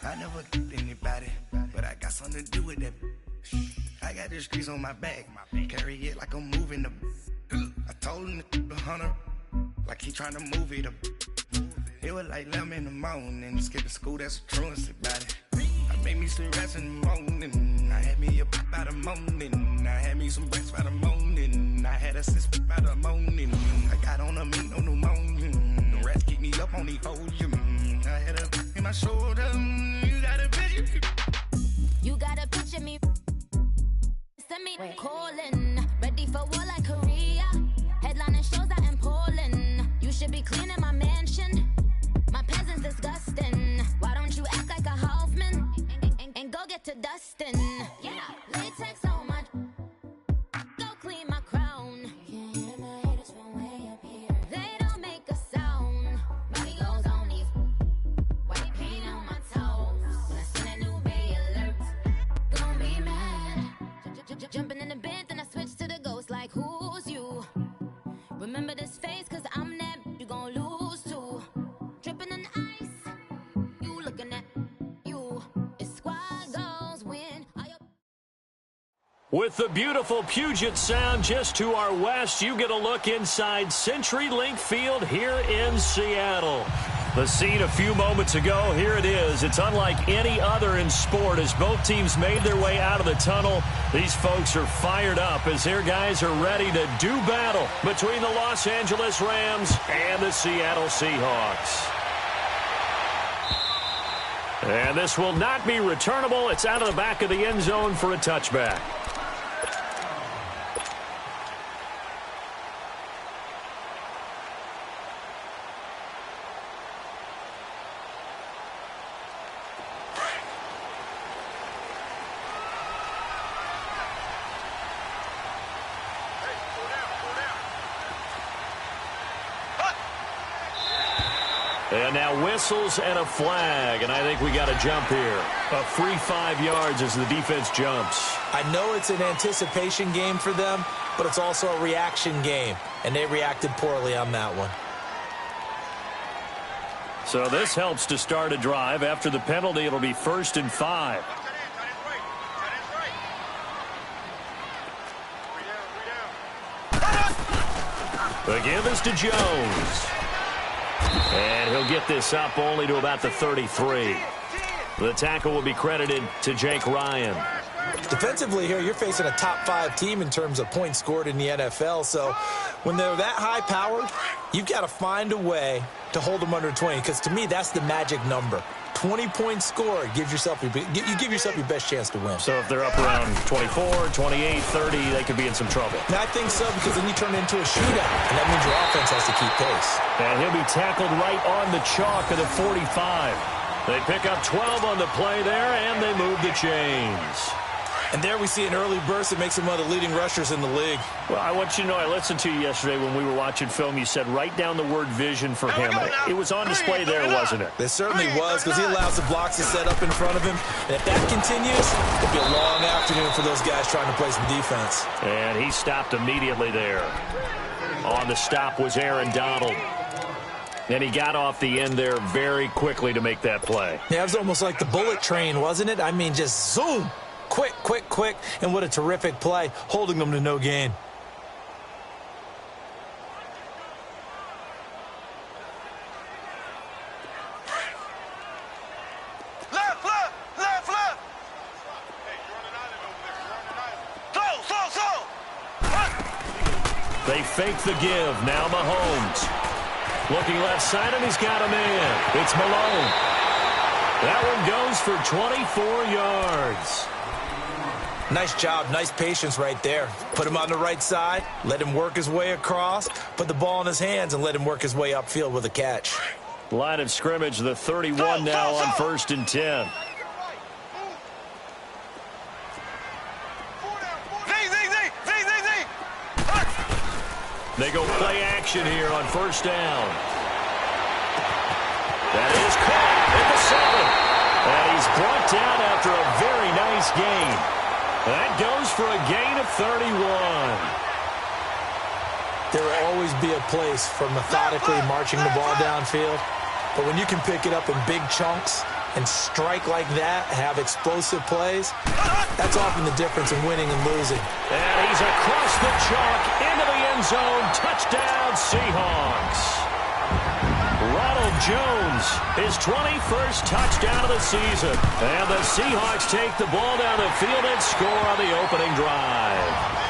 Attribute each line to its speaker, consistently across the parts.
Speaker 1: I never did anybody, but I got something to do with that. I got the streets on my back, carry it like I'm moving the. I told him to 100, like he trying to move it up. It was like 11 in the morning, skipping school, that's a truancy about it. I made me some rest in the morning, I had me a pop by the morning, I had me some breaks by the morning, I had a sis by the morning, I got on a meat, no pneumonia, the rats keep me up on the podium, I had a in my shoulder, you got a picture.
Speaker 2: You got a picture me, send me calling, ready for war like Korea, headlining shows out in Poland, you should be cleaning my mansion. My peasant's disgusting. Why don't you act like a Hoffman and go get to dustin'? Yeah, latex on my. Go clean my crown. Can't hear my haters from way up here. They don't make a sound. Body goes on these. White paint on my toes. When I send a new Bay alert, gonna be mad. Jumping in the bed, then I switch to the ghost. Like who's you? Remember this face, 'cause I'm that. You gon' lose too. Dripping in ice, you looking at you. It's squad goals win.
Speaker 3: With the beautiful Puget Sound just to our west, you get a look inside CenturyLink Field here in Seattle. The scene a few moments ago, here it is. It's unlike any other in sport as both teams made their way out of the tunnel. These folks are fired up as their guys are ready to do battle between the Los Angeles Rams and the Seattle Seahawks. And this will not be returnable. It's out of the back of the end zone for a touchback. And now whistles and a flag, and I think we got a jump here. A free 5 yards as the defense jumps.
Speaker 4: I know it's an anticipation game for them, but it's also a reaction game, and they reacted poorly on that one.
Speaker 3: So this helps to start a drive. After the penalty, it'll be 1st and 5. The give is to Jones. And he'll get this up only to about the 33. The tackle will be credited to Jake Ryan.
Speaker 4: Defensively here, you're facing a top-5 team in terms of points scored in the NFL. So when they're that high-powered, you've got to find a way to hold them under 20. Because to me, that's the magic number. 20-point score, you give yourself your best chance to win.
Speaker 3: So if they're up around 24, 28, 30, they could be in some trouble.
Speaker 4: And I think so, because then you turn it into a shootout, and that means your offense has to keep pace.
Speaker 3: And he'll be tackled right on the chalk of the 45. They pick up 12 on the play there, and they move the chains.
Speaker 4: And there we see an early burst that makes him one of the leading rushers in the league.
Speaker 3: Well, I want you to know, I listened to you yesterday when we were watching film. You said write down the word vision for him. It was on display there, wasn't it?
Speaker 4: It certainly was, because he allows the blocks to set up in front of him. And if that continues, it'll be a long afternoon for those guys trying to play some defense.
Speaker 3: And he stopped immediately there. On the stop was Aaron Donald. And he got off the end there very quickly to make that play.
Speaker 4: Yeah, it was almost like the bullet train, wasn't it? I mean, just zoom. Quick, quick, quick, and what a terrific play, holding them to no gain.
Speaker 1: Left.
Speaker 3: They fake the give. Now Mahomes. Looking left side, and he's got a man. It's Malone. That one goes for 24 yards.
Speaker 4: Nice job, nice patience right there. Put him on the right side, let him work his way across, put the ball in his hands, and let him work his way upfield with a catch.
Speaker 3: Line of scrimmage, the 31 now on 1st and 10. They go play action here on 1st down. That is caught at the 7. And he's brought down after a very nice gain. That goes for a gain of 31.
Speaker 4: There will always be a place for methodically marching the ball downfield. But when you can pick it up in big chunks and strike like that, have explosive plays, that's often the difference in winning and losing.
Speaker 3: And he's across the chalk into the end zone. Touchdown, Seahawks. Ronald Jones, his 21st touchdown of the season. And the Seahawks take the ball down the field and score on the opening drive.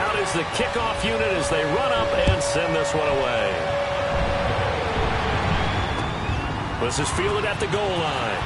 Speaker 3: Out is the kickoff unit as they run up and send this one away. This is fielded at the goal line.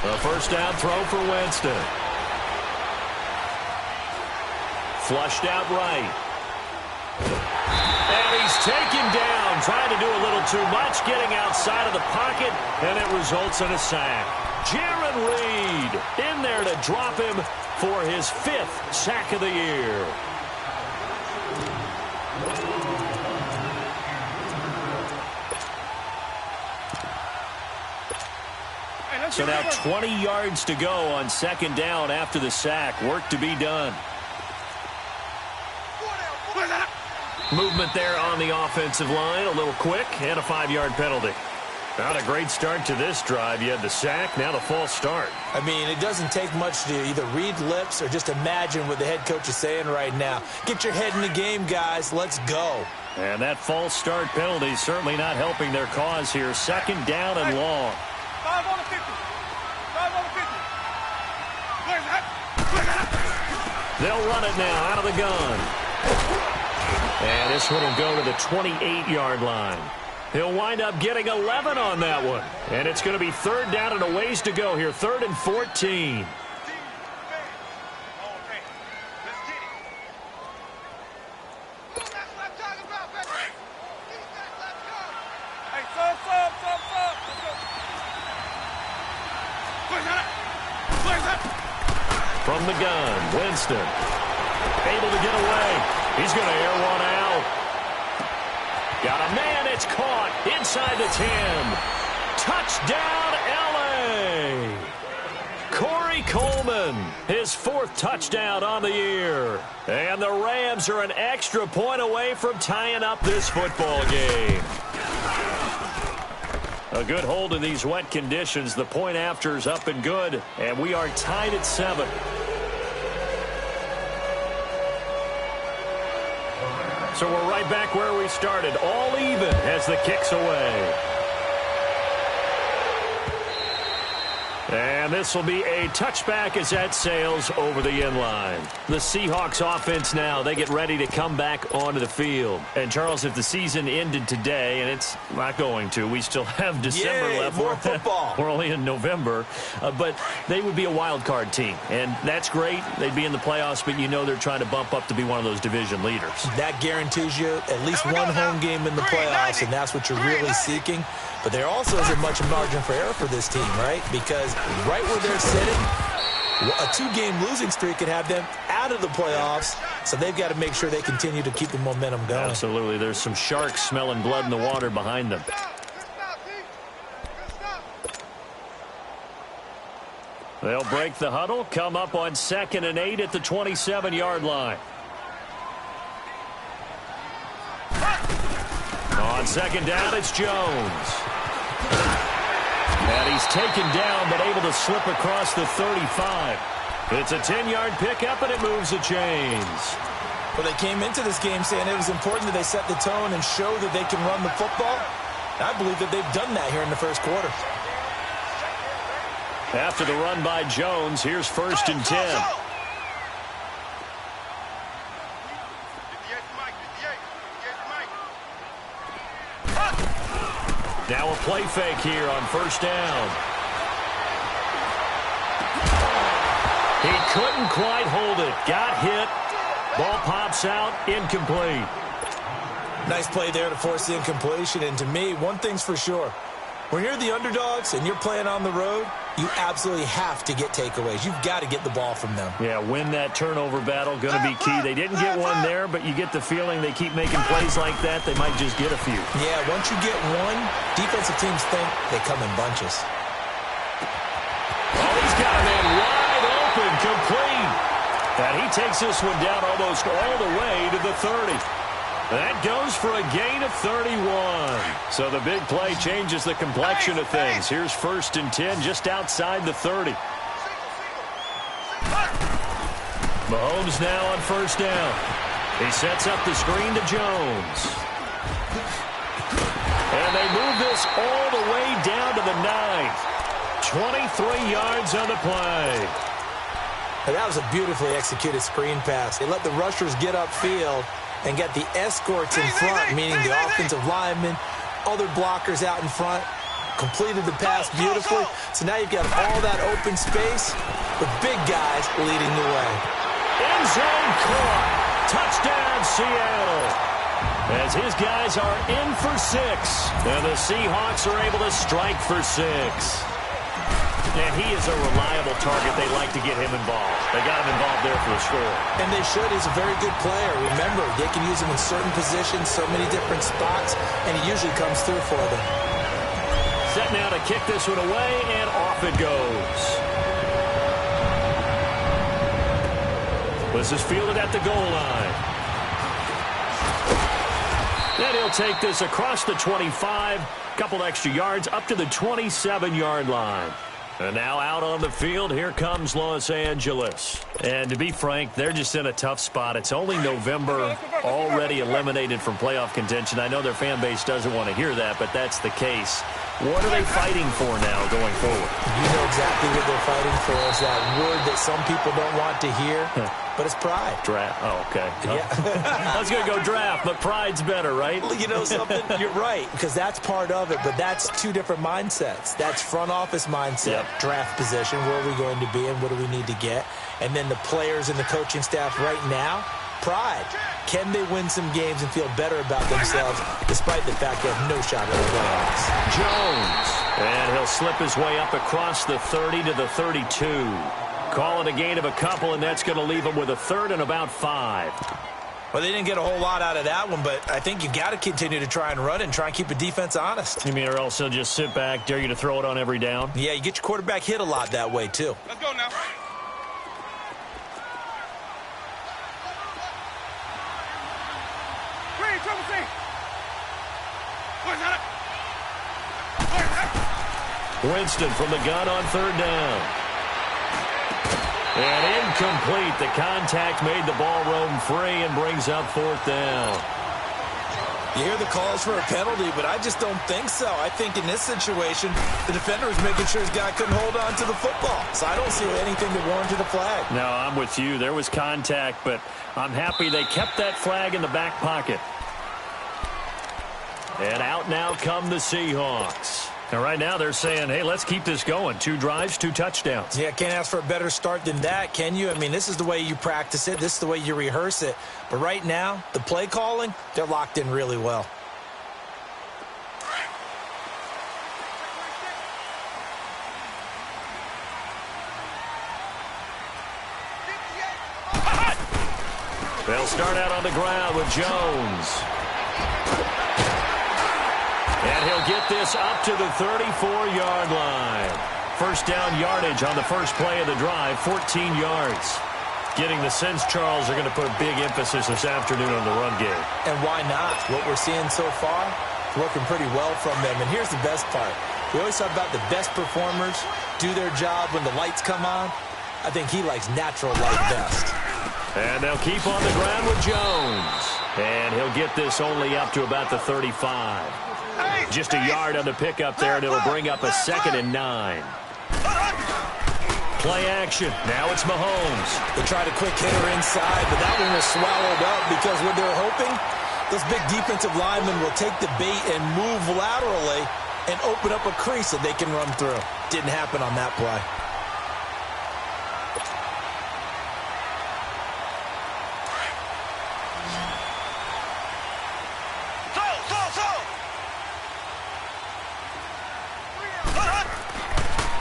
Speaker 3: A first down throw for Winston. Flushed out right. And he's taken down, trying to do a little too much, getting outside of the pocket, and it results in a sack. Jaron Reed in there to drop him for his 5th sack of the year. So now 20 yards to go on second down after the sack. Work to be done. Movement there on the offensive line. A little quick and a 5-yard penalty. Not a great start to this drive. You had the sack, now the false start.
Speaker 4: I mean, it doesn't take much to either read lips or just imagine what the head coach is saying right now. Get your head in the game, guys. Let's go.
Speaker 3: And that false start penalty certainly not helping their cause here. Second down and long.
Speaker 5: 5 on the 50. 5 on the 50. Where's that?
Speaker 3: They'll run it now out of the gun. And this one will go to the 28-yard line. He'll wind up getting 11 on that one. And it's going to be third down and a ways to go here. 3rd and 14. From the gun, Winston able to get away. He's going to air one out. Got a man, it's caught inside the 10. Touchdown, L.A. Corey Coleman, his 4th touchdown on the year. And the Rams are an extra point away from tying up this football game. A good hold in these wet conditions. The point after is up and good, and we are tied at 7. So we're right back where we started, all even as the kick's away. And this will be a touchback as that sails over the end line. The Seahawks offense now, they get ready to come back onto the field. And, Charles, if the season ended today, and it's not going to, we still have December left.
Speaker 4: More football.
Speaker 3: We're only in November. But they would be a wild card team. And that's great. They'd be in the playoffs, but you know they're trying to bump up to be one of those division leaders.
Speaker 4: That guarantees you at least one home game in the playoffs, and that's what you're really seeking. But there also isn't much margin for error for this team, right? Because right where they're sitting, a 2-game losing streak could have them out of the playoffs, so they've got to make sure they continue to keep the momentum going.
Speaker 3: Absolutely. There's some sharks smelling blood in the water behind them. They'll break the huddle, come up on 2nd and 8 at the 27-yard line. On second down, it's Jones. And he's taken down, but able to slip across the 35. It's a 10-yard pickup, and it moves the chains.
Speaker 4: Well, they came into this game saying it was important that they set the tone and show that they can run the football. I believe that they've done that here in the first quarter.
Speaker 3: After the run by Jones, here's 1st and 10. Now a play fake here on first down. He couldn't quite hold it. Got hit. Ball pops out. Incomplete.
Speaker 4: Nice play there to force the incompletion. And to me, one thing's for sure. When you're the underdogs and you're playing on the road, you absolutely have to get takeaways. You've got to get the ball from them.
Speaker 3: Yeah, win that turnover battle, going to be key. They didn't get one there, but you get the feeling they keep making plays like that, they might just get a few.
Speaker 4: Yeah, once you get one, defensive teams think they come in bunches.
Speaker 3: Oh, he's got a man wide open, complete. And he takes this one down almost all the way to the 30. That goes for a gain of 31. So the big play changes the complexion of things. Here's 1st and 10 just outside the 30. Mahomes now on first down. He sets up the screen to Jones. And they move this all the way down to the 9. 23 yards on the play.
Speaker 4: And that was a beautifully executed screen pass. They let the rushers get upfield and get the escorts in front, meaning the offensive linemen, other blockers out in front, completed the pass beautifully. So now you've got all that open space with big guys leading the way.
Speaker 3: End zone caught. Touchdown, Seattle. As his guys are in for 6. And the Seahawks are able to strike for 6. And he is a reliable target. They like to get him involved. They got him involved there for the score.
Speaker 4: And they should. He's a very good player. Remember, they can use him in certain positions, so many different spots, and he usually comes through for them.
Speaker 3: Set now to kick this one away, and off it goes. This is fielded at the goal line. Then he'll take this across the 25, couple extra yards up to the 27-yard line. And now out on the field, here comes Los Angeles. And to be frank, they're just in a tough spot. It's only November, already eliminated from playoff contention. I know their fan base doesn't want to hear that, but that's the case. What are they fighting for now going forward?
Speaker 4: You know exactly what they're fighting for. Is that word that some people don't want to hear, but it's pride.
Speaker 3: Draft. Oh, okay.
Speaker 4: Yeah.
Speaker 3: I was going to go draft, but pride's better, right?
Speaker 4: You know something? You're right, because that's part of it, but that's two different mindsets. That's front office mindset, draft position, where are we going to be and what do we need to get? And then the players and the coaching staff right now, pride. Can they win some games and feel better about themselves despite the fact they have no shot at the playoffs?
Speaker 3: Jones. And he'll slip his way up across the 30 to the 32. Call it a gain of a couple, and that's going to leave him with a 3rd and about 5.
Speaker 4: Well, they didn't get a whole lot out of that one, but I think you've got to continue to try and run it and try and keep the defense honest.
Speaker 3: You mean, or else he'll just sit back, dare you to throw it on every down?
Speaker 4: Yeah, you get your quarterback hit a lot that way, too.
Speaker 5: Let's go now.
Speaker 3: Winston from the gun on 3rd down. And incomplete. The contact made the ball roam free and brings up 4th down.
Speaker 4: You hear the calls for a penalty, but I just don't think so. I think in this situation, the defender was making sure his guy couldn't hold on to the football. So I don't see anything that warranted a flag.
Speaker 3: No, I'm with you. There was contact, but I'm happy they kept that flag in the back pocket. And out now come the Seahawks. And right now they're saying, hey, let's keep this going. 2 drives, 2 touchdowns.
Speaker 4: Yeah, can't ask for a better start than that, can you? I mean, this is the way you practice it. This is the way you rehearse it. But right now, the play calling, they're locked in really well.
Speaker 3: They'll start out on the ground with Jones. And he'll get this up to the 34-yard line. First down yardage on the first play of the drive, 14 yards. Getting the sense, Charles, are going to put a big emphasis this afternoon on the run game.
Speaker 4: And why not? What we're seeing so far, working pretty well from them. And here's the best part. We always talk about the best performers do their job when the lights come on. I think he likes natural light best.
Speaker 3: And they'll keep on the ground with Jones. And he'll get this only up to about the 35. Just a yard on the pickup there, and it'll bring up a 2nd and 9. Play action. Now it's Mahomes.
Speaker 4: They tried a quick hitter inside, but that one was swallowed up because what they're hoping, those big defensive linemen will take the bait and move laterally and open up a crease that they can run through. Didn't happen on that play.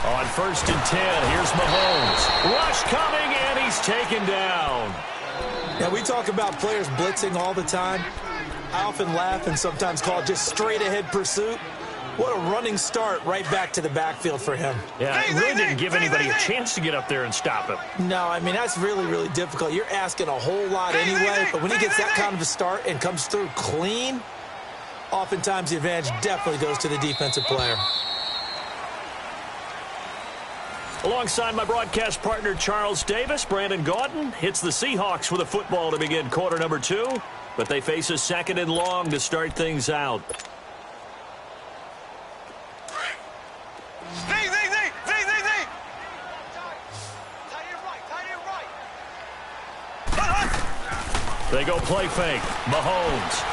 Speaker 3: On 1st and 10, here's Mahomes. Rush coming, and he's taken down.
Speaker 4: Yeah, we talk about players blitzing all the time. I often laugh and sometimes call it just straight-ahead pursuit. What a running start right back to the backfield for him.
Speaker 3: Yeah, it really didn't give anybody a chance to get up there and stop him.
Speaker 4: No, I mean, that's really, really difficult. You're asking a whole lot anyway, but when he gets that kind of a start and comes through clean, oftentimes the advantage definitely goes to the defensive player.
Speaker 3: Alongside my broadcast partner, Charles Davis, Brandon Gaudin hits the Seahawks with a football to begin quarter number 2, but they face a 2nd and long to start things out. They go play fake. Mahomes.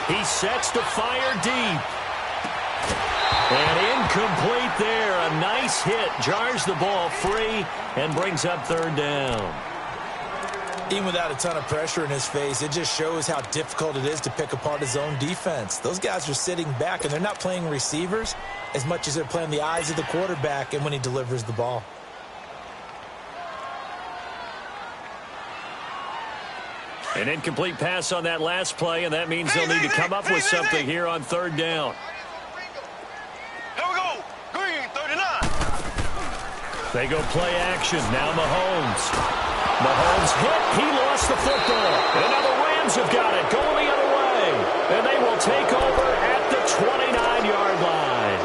Speaker 3: He sets to fire deep. And incomplete there. A nice hit. Jars the ball free and brings up 3rd down.
Speaker 4: Even without a ton of pressure in his face, it just shows how difficult it is to pick apart his own defense. Those guys are sitting back, and they're not playing receivers as much as they're playing the eyes of the quarterback and when he delivers the ball.
Speaker 3: An incomplete pass on that last play, and that means they'll need to come up with something here on 3rd down.
Speaker 5: Here we go. Green, 39.
Speaker 3: They go play action. Now Mahomes. Mahomes hit. He lost the football. And now the Rams have got it. Going the other way. And they will take over at the 29-yard line.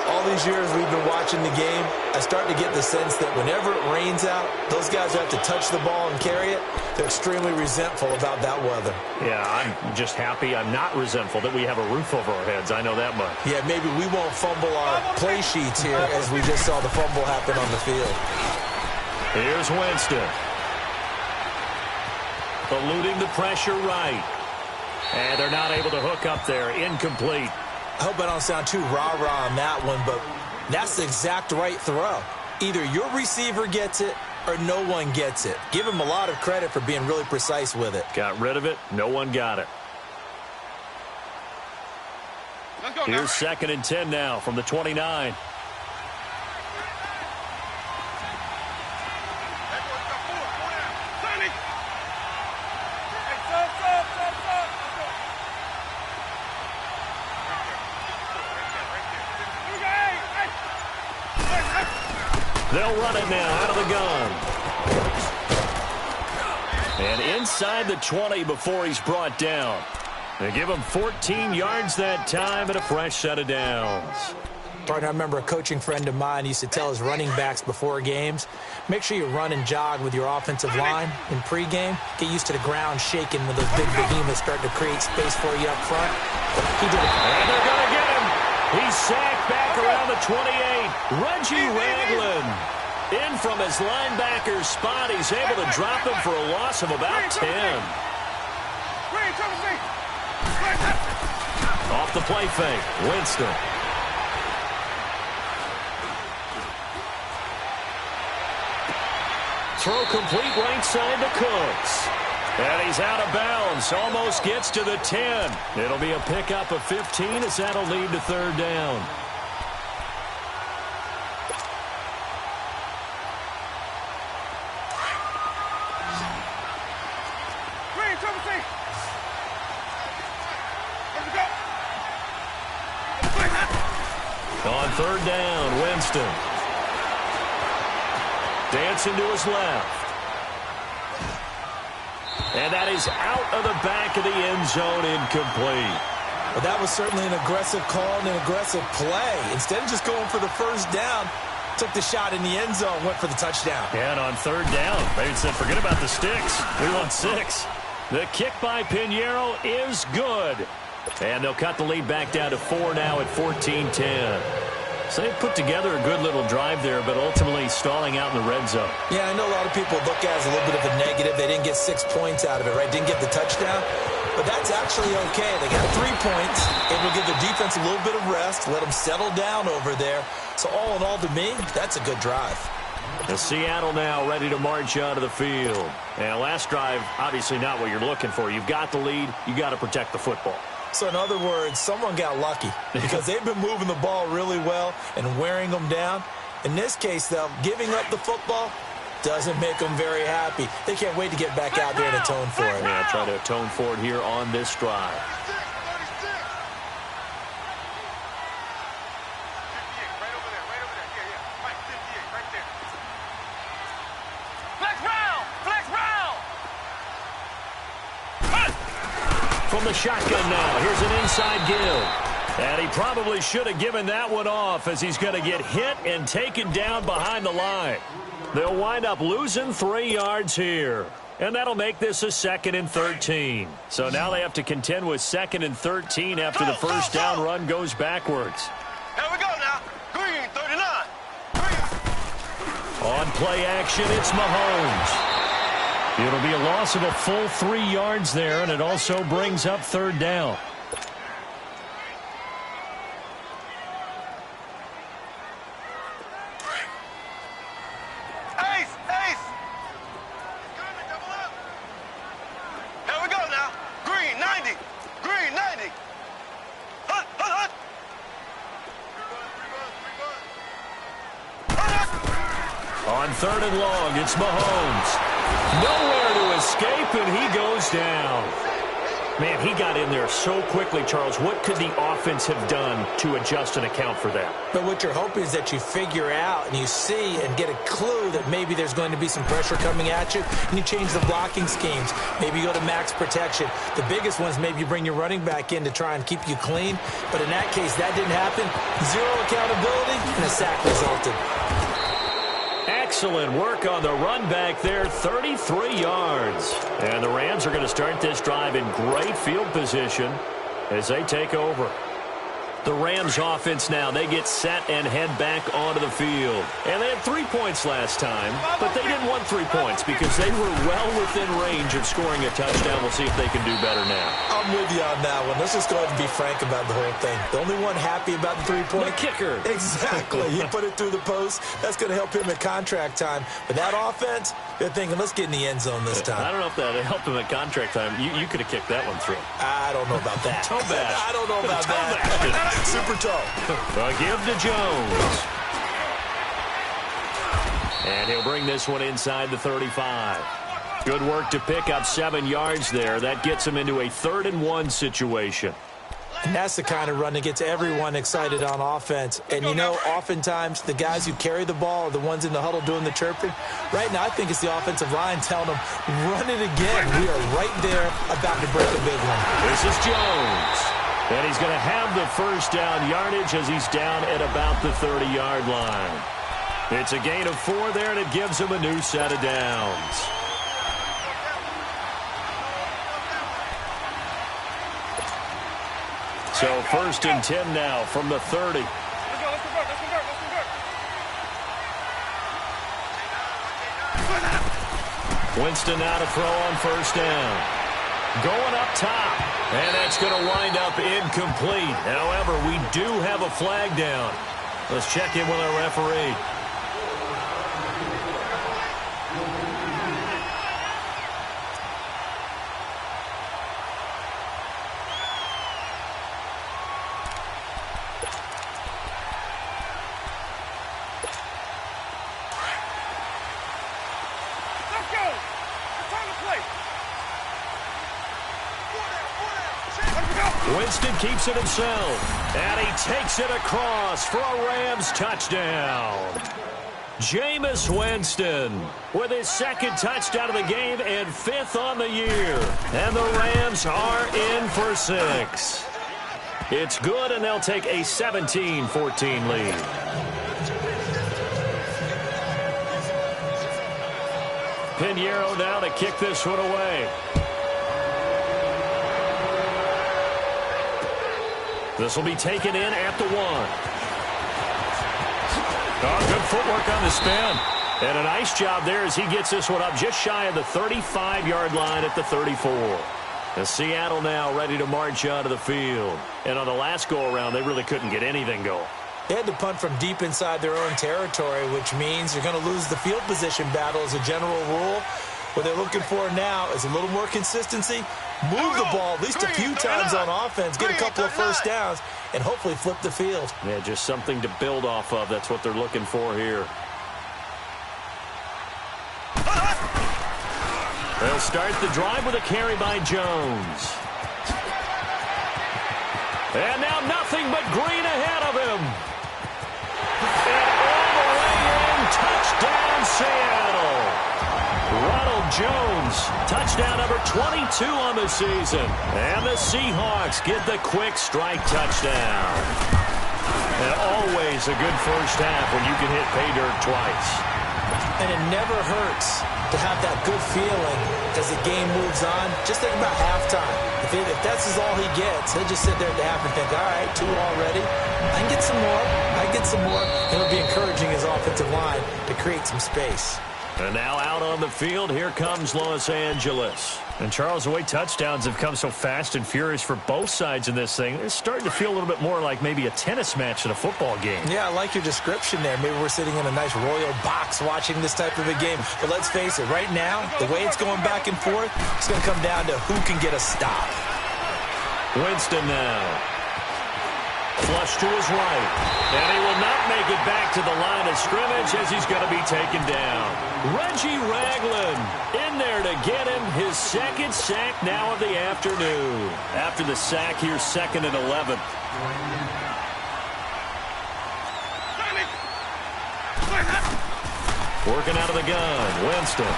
Speaker 4: All these years we've been watching the game, I start to get the sense that whenever it rains out, those guys who have to touch the ball and carry it, they're extremely resentful about that weather.
Speaker 3: Yeah, I'm just happy I'm not resentful that we have a roof over our heads. I know that much.
Speaker 4: Yeah, maybe we won't fumble our play sheets here as we just saw the fumble happen on the field.
Speaker 3: Here's Winston. Eluding the pressure right. And they're not able to hook up there. Incomplete.
Speaker 4: I hope I don't sound too rah-rah on that one, but that's the exact right throw. Either your receiver gets it or no one gets it. Give him a lot of credit for being really precise with it.
Speaker 3: Got rid of it. No one got it. Here's 2nd and 10 now from the 29. They'll run it now out of the gun. And inside the 20 before he's brought down. They give him 14 yards that time and a fresh set of downs.
Speaker 4: Partner, I remember a coaching friend of mine used to tell his running backs before games, make sure you run and jog with your offensive line in pregame. Get used to the ground shaking when those big behemoths start to create space for you up front. He did it.
Speaker 3: And they're going to get him. He's sacked back around the 28. Reggie Ragland in from his linebacker spot. He's able to drop him for a loss of about 10. Off the play fake, Winston. Throw complete right side to Cooks. And he's out of bounds. Almost gets to the 10. It'll be a pickup of 15 as that'll lead to 3rd down. On 3rd down, Winston. Dancing to his left. And that is out of the back of the end zone, incomplete.
Speaker 4: Well, that was certainly an aggressive call and an aggressive play. Instead of just going for the 1st down, took the shot in the end zone, went for the touchdown.
Speaker 3: And on 3rd down, they said, forget about the sticks. We want 6. The kick by Pinheiro is good. And they'll cut the lead back down to 4 now at 14-10. So they put together a good little drive there, but ultimately stalling out in the red zone.
Speaker 4: Yeah, I know a lot of people look at it as a little bit of a negative. They didn't get 6 points out of it, right? Didn't get the touchdown. But that's actually okay. They got 3 points. It will give the defense a little bit of rest, let them settle down over there. So all in all, to me, that's a good drive.
Speaker 3: The Seattle now ready to march onto the field. And last drive, obviously not what you're looking for. You've got the lead. You got to protect the football.
Speaker 4: So in other words, someone got lucky because they've been moving the ball really well and wearing them down. In this case, though, giving up the football doesn't make them very happy. They can't wait to get back out there and atone for it.
Speaker 3: Yeah, try to atone for it here on this drive. From the shotgun now, here's an inside give. And he probably should have given that one off as he's going to get hit and taken down behind the line. They'll wind up losing 3 yards here. And that'll make this a 2nd and 13. So now they have to contend with 2nd and 13 after the first down run goes backwards.
Speaker 5: Here we go now. Green, 39.
Speaker 3: On play action, it's Mahomes. It'll be a loss of a full 3 yards there, and it also brings up 3rd down.
Speaker 5: Ace, ace. Here we go now. Green, 90. Green, 90. Hut, hut, hut.
Speaker 3: On 3rd and long, it's Mahomes. Nowhere to escape, and he goes down. Man, he got in there so quickly, Charles. What could the offense have done to adjust and account for that?
Speaker 4: But what you're hoping is that you figure out and you see and get a clue that maybe there's going to be some pressure coming at you, and you change the blocking schemes. Maybe you go to max protection. The biggest one is maybe you bring your running back in to try and keep you clean. But in that case, that didn't happen. 0 accountability, and a sack resulted.
Speaker 3: Excellent work on the run back there, 33 yards. And the Rams are going to start this drive in great field position as they take over. The Rams offense now, they get set and head back onto the field. And they had 3 points last time, but they didn't want 3 points because they were well within range of scoring a touchdown. We'll see if they can do better now.
Speaker 4: I'm with you on that one. Let's just go ahead and be frank about the whole thing. The only one happy about the 3-point.
Speaker 3: The kicker.
Speaker 4: Exactly. He put it through the post. That's going to help him at contract time. But that offense, they're thinking, let's get in the end zone this time.
Speaker 3: I don't know if that helped him at contract time. You could have kicked that one through.
Speaker 4: I don't know about that.
Speaker 3: Toe bash.
Speaker 4: I don't know about that. Super toe.
Speaker 3: Give to Jones. And he'll bring this one inside the 35. Good work to pick up 7 yards there. That gets him into a 3rd and 1 situation.
Speaker 4: And that's the kind of run that gets everyone excited on offense. And, you know, oftentimes the guys who carry the ball are the ones in the huddle doing the chirping. Right now, I think it's the offensive line telling them, run it again. We are right there about to break a big one.
Speaker 3: This is Jones. And he's going to have the first down yardage as he's down at about the 30-yard line. It's a gain of 4 there, and it gives him a new set of downs. So 1st and 10 now from the 30.
Speaker 5: Let's convert.
Speaker 3: Winston now to throw on 1st down. Going up top. And that's going to wind up incomplete. However, we do have a flag down. Let's check in with our referee.
Speaker 5: Let's go. Return the play.
Speaker 3: Winston keeps it himself, and he takes it across for a Rams touchdown. Jameis Winston with his 2nd touchdown of the game and 5th on the year. And the Rams are in for 6. It's good, and they'll take a 17-14 lead. Pinheiro now to kick this one away. This will be taken in at the 1. Oh, good footwork on the spin. And a nice job there as he gets this one up just shy of the 35-yard line at the 34. The Seattle now ready to march onto the field. And on the last go-around, they really couldn't get anything going.
Speaker 4: They had to punt from deep inside their own territory, which means you're going to lose the field position battle as a general rule. What they're looking for now is a little more consistency, move the ball at least a few times on offense, get a couple of first downs, and hopefully flip the field.
Speaker 3: Yeah, just something to build off of. That's what they're looking for here. They'll start the drive with a carry by Jones. And now nothing but green ahead of him. And all the way in, touchdown Seattle. Ronald Jones, touchdown number 22 on the season. And the Seahawks get the quick strike touchdown. And always a good first half when you can hit pay dirt twice.
Speaker 4: And it never hurts to have that good feeling as the game moves on. Just think about halftime. If that's all he gets, he'll just sit there at the half and think, all right, 2 already. I can get some more. I can get some more. And it'll be encouraging his offensive line to create some space.
Speaker 3: And now out on the field, here comes Los Angeles. And Charles, the way touchdowns have come so fast and furious for both sides in this thing, it's starting to feel a little bit more like maybe a tennis match in a football game.
Speaker 4: Yeah, I like your description there. Maybe we're sitting in a nice royal box watching this type of a game. But let's face it, right now, the way it's going back and forth, it's going to come down to who can get a stop.
Speaker 3: Winston now. Flush to his right. And he will not make it back to the line of scrimmage as he's going to be taken down. Reggie Ragland in there to get him his second sack now of the afternoon. After the sack, here's 2nd and 11. Working out of the gun, Winston.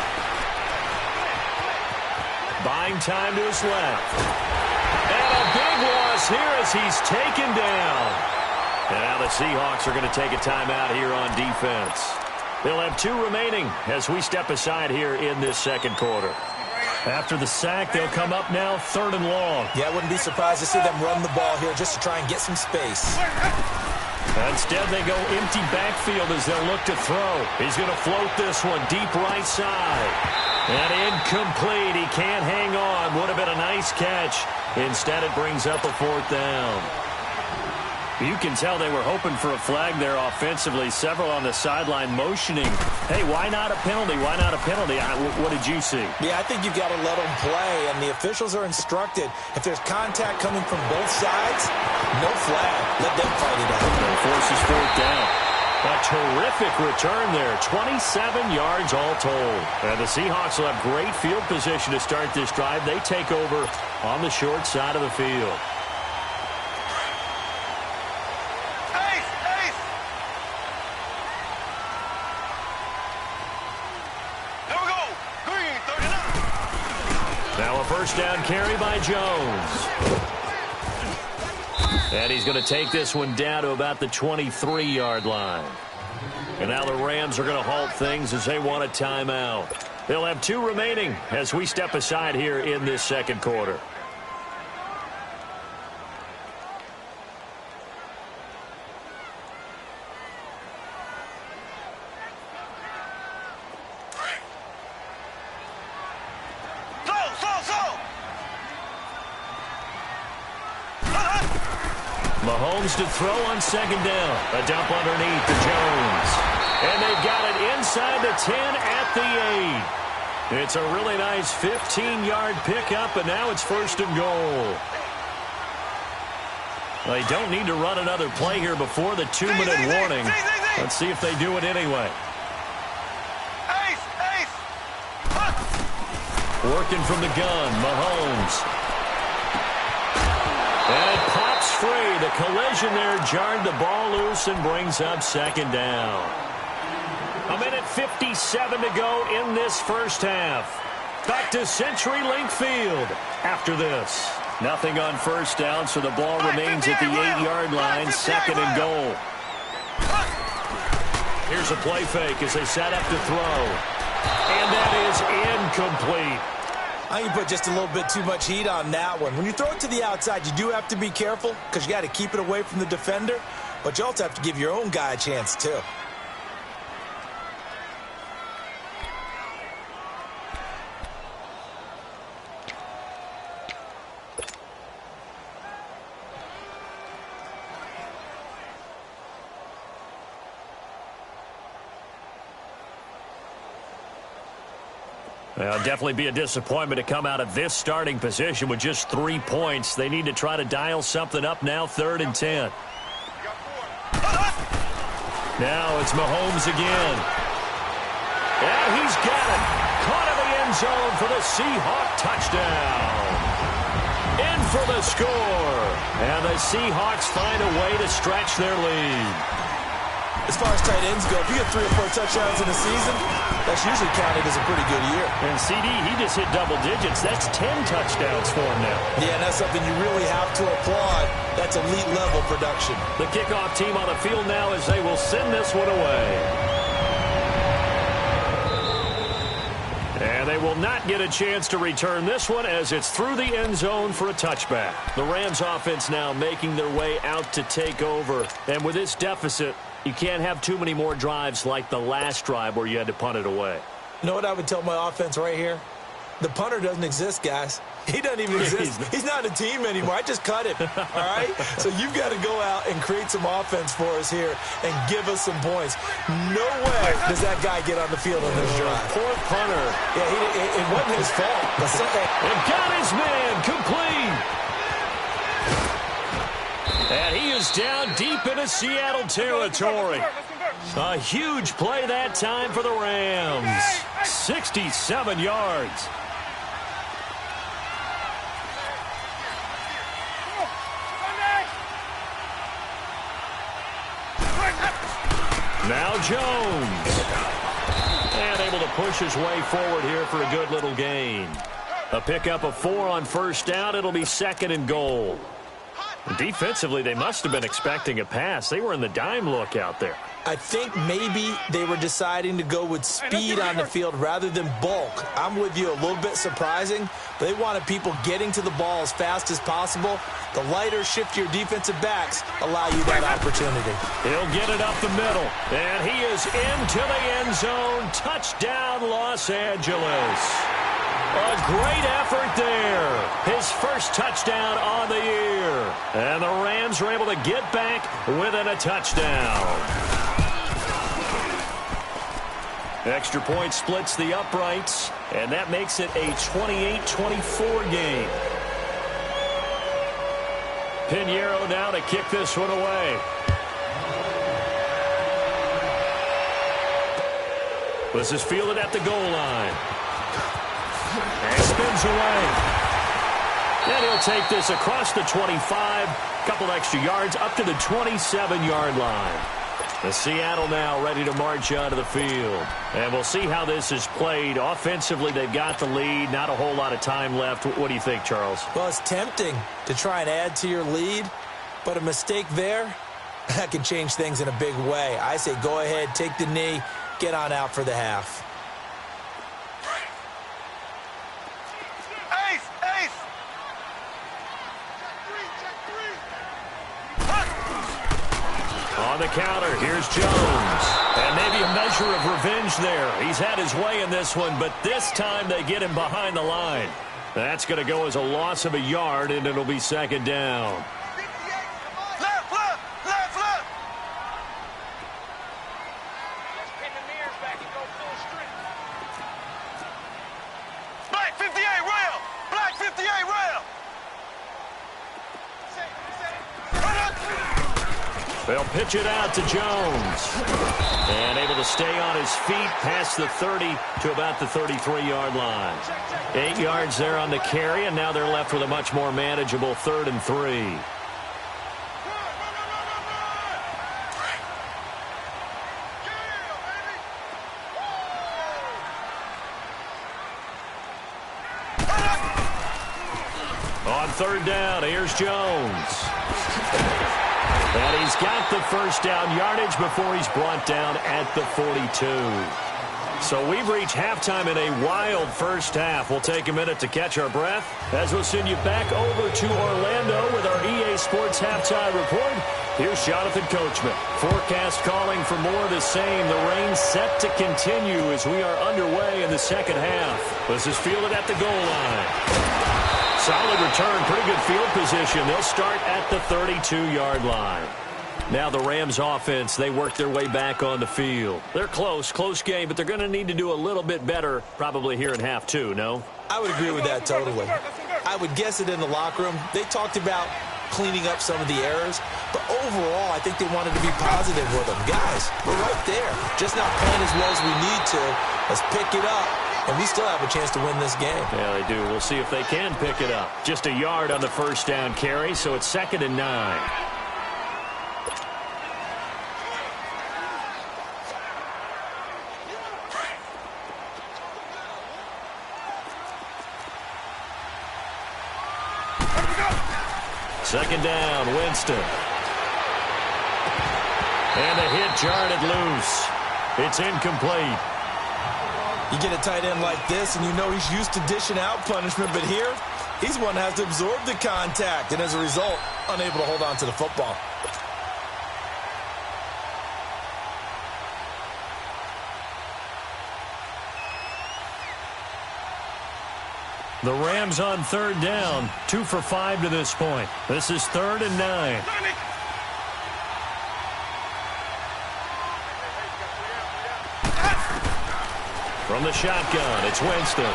Speaker 3: Buying time to his left. And a big loss here as he's taken down. And now the Seahawks are going to take a timeout here on defense. They'll have 2 remaining as we step aside here in this second quarter. After the sack, they'll come up now 3rd and long.
Speaker 4: Yeah, I wouldn't be surprised to see them run the ball here just to try and get some space.
Speaker 3: Instead, they go empty backfield as they'll look to throw. He's going to float this one deep right side. And incomplete. He can't hang on. Would have been a nice catch. Instead, it brings up a 4th down. You can tell they were hoping for a flag there offensively. Several on the sideline motioning. Hey, why not a penalty? Why not a penalty? What did you see?
Speaker 4: Yeah, I think you've got to let them play, and the officials are instructed. If there's contact coming from both sides, no flag. Let them fight it out.
Speaker 3: And forces 4th down. A terrific return there. 27 yards all told. And the Seahawks will have great field position to start this drive. They take over on the short side of the field. Now a first down carry by Jones. And he's going to take this one down to about the 23-yard line. And now the Rams are going to halt things as they want a timeout. They'll have 2 remaining as we step aside here in this second quarter. Mahomes to throw on 2nd down. A dump underneath to Jones. And they've got it inside the 10 at the 8. It's a really nice 15-yard pickup, and now it's 1st and goal. They don't need to run another play here before the 2-minute warning. Let's see if they do it anyway. Working from the gun, Mahomes. And it pops free. The collision there jarred the ball loose and brings up 2nd down. 1:57 to go in this first half. Back to CenturyLink Field after this. Nothing on first down, so the ball remains at the 8-yard line, 2nd and goal. Here's a play fake as they set up to throw. And that is incomplete.
Speaker 4: I think you put just a little bit too much heat on that one. When you throw it to the outside, you do have to be careful because you got to keep it away from the defender, but you also have to give your own guy a chance too.
Speaker 3: Well, definitely be a disappointment to come out of this starting position with just 3 points. They need to try to dial something up now, 3rd and 10. Now it's Mahomes again. Yeah, he's got it. Caught in the end zone for the Seahawk touchdown. In for the score. And the Seahawks find a way to stretch their lead.
Speaker 4: As far as tight ends go, if you get 3 or 4 touchdowns in a season, that's usually counted as a pretty good year.
Speaker 3: And CD, he just hit double digits. That's 10 touchdowns for him now.
Speaker 4: Yeah, and that's something you really have to applaud. That's elite level production.
Speaker 3: The kickoff team on the field now as they will send this one away. And they will not get a chance to return this one as it's through the end zone for a touchback. The Rams offense now making their way out to take over. And with this deficit, you can't have too many more drives like the last drive where you had to punt it away.
Speaker 4: You know what I would tell my offense right here? The punter doesn't exist, guys. He doesn't even exist. He's not a team anymore. I just cut him, all right? So you've got to go out and create some offense for us here and give us some points. No way does that guy get on the field on this drive.
Speaker 3: Poor punter.
Speaker 4: Yeah, it wasn't his fault. But
Speaker 3: and got his man complete. And he is down deep into Seattle territory. A huge play that time for the Rams. 67 yards. Now Jones. And able to push his way forward here for a good little gain. A pickup of 4 on first down. It'll be 2nd and goal. Defensively, they must have been expecting a pass. They were in the dime look out there.
Speaker 4: I think maybe they were deciding to go with speed on the field rather than bulk. I'm with you, a little bit surprising. But they wanted people getting to the ball as fast as possible. The lighter, shiftier defensive backs allow you that opportunity.
Speaker 3: He'll get it up the middle. And he is into the end zone. Touchdown, Los Angeles. A great effort there. His first touchdown on the year. And the Rams are able to get back within a touchdown. Extra point splits the uprights, and that makes it a 28-24 game. Pinheiro now to kick this one away. This is fielded at the goal line. And spins away. And he'll take this across the 25. Couple extra yards up to the 27-yard line. The Seattle now ready to march out of the field. And we'll see how this is played. Offensively, they've got the lead. Not a whole lot of time left. What do you think, Charles?
Speaker 4: Well, it's tempting to try and add to your lead. But a mistake there, that can change things in a big way. I say go ahead, take the knee, get on out for the half.
Speaker 3: On the counter, here's Jones. And maybe a measure of revenge there. He's had his way in this one, but this time they get him behind the line. That's going to go as a loss of a yard, and it'll be 2nd down.
Speaker 5: Left, left, left, left. Black 58 rail. Black 58 rail.
Speaker 3: They'll pitch it out to Jones. And able to stay on his feet past the 30 to about the 33-yard line. 8 yards there on the carry, and now they're left with a much more manageable 3rd and 3. On 3rd down, here's Jones. And he's got the first down yardage before he's brought down at the 42. So we've reached halftime in a wild first half. We'll take a minute to catch our breath as we'll send you back over to Orlando with our EA Sports Halftime Report. Here's Jonathan Coachman. Forecast calling for more of the same. The rain set to continue as we are underway in the second half. This is fielded at the goal line. Solid return, pretty good field position. They'll start at the 32-yard line. Now the Rams offense, they work their way back on the field. They're close game, but they're going to need to do a little bit better probably here in half two, no?
Speaker 4: I would agree with that totally. I would guess it in the locker room. They talked about cleaning up some of the errors, but overall, I think they wanted to be positive with them. Guys, we're right there. Just not playing as well as we need to. Let's pick it up, and we still have a chance to win this game.
Speaker 3: Yeah, they do. We'll see if they can pick it up. Just a yard on the first down carry, so it's 2nd and 9. Second down, Winston. And a hit jarred it loose. It's incomplete.
Speaker 4: You get a tight end like this, and you know he's used to dishing out punishment, but here, he's one that has to absorb the contact, and as a result, unable to hold on to the football.
Speaker 3: The Rams on 3rd down, 2 for 5 to this point. This is 3rd and 9. From the shotgun, it's Winston.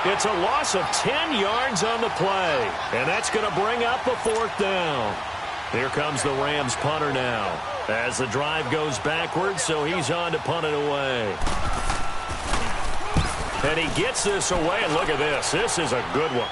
Speaker 3: It's a loss of 10 yards on the play, and that's going to bring up a 4th down. Here comes the Rams punter now as the drive goes backwards, so he's on to punt it away. And he gets this away, and look at this. This is a good one.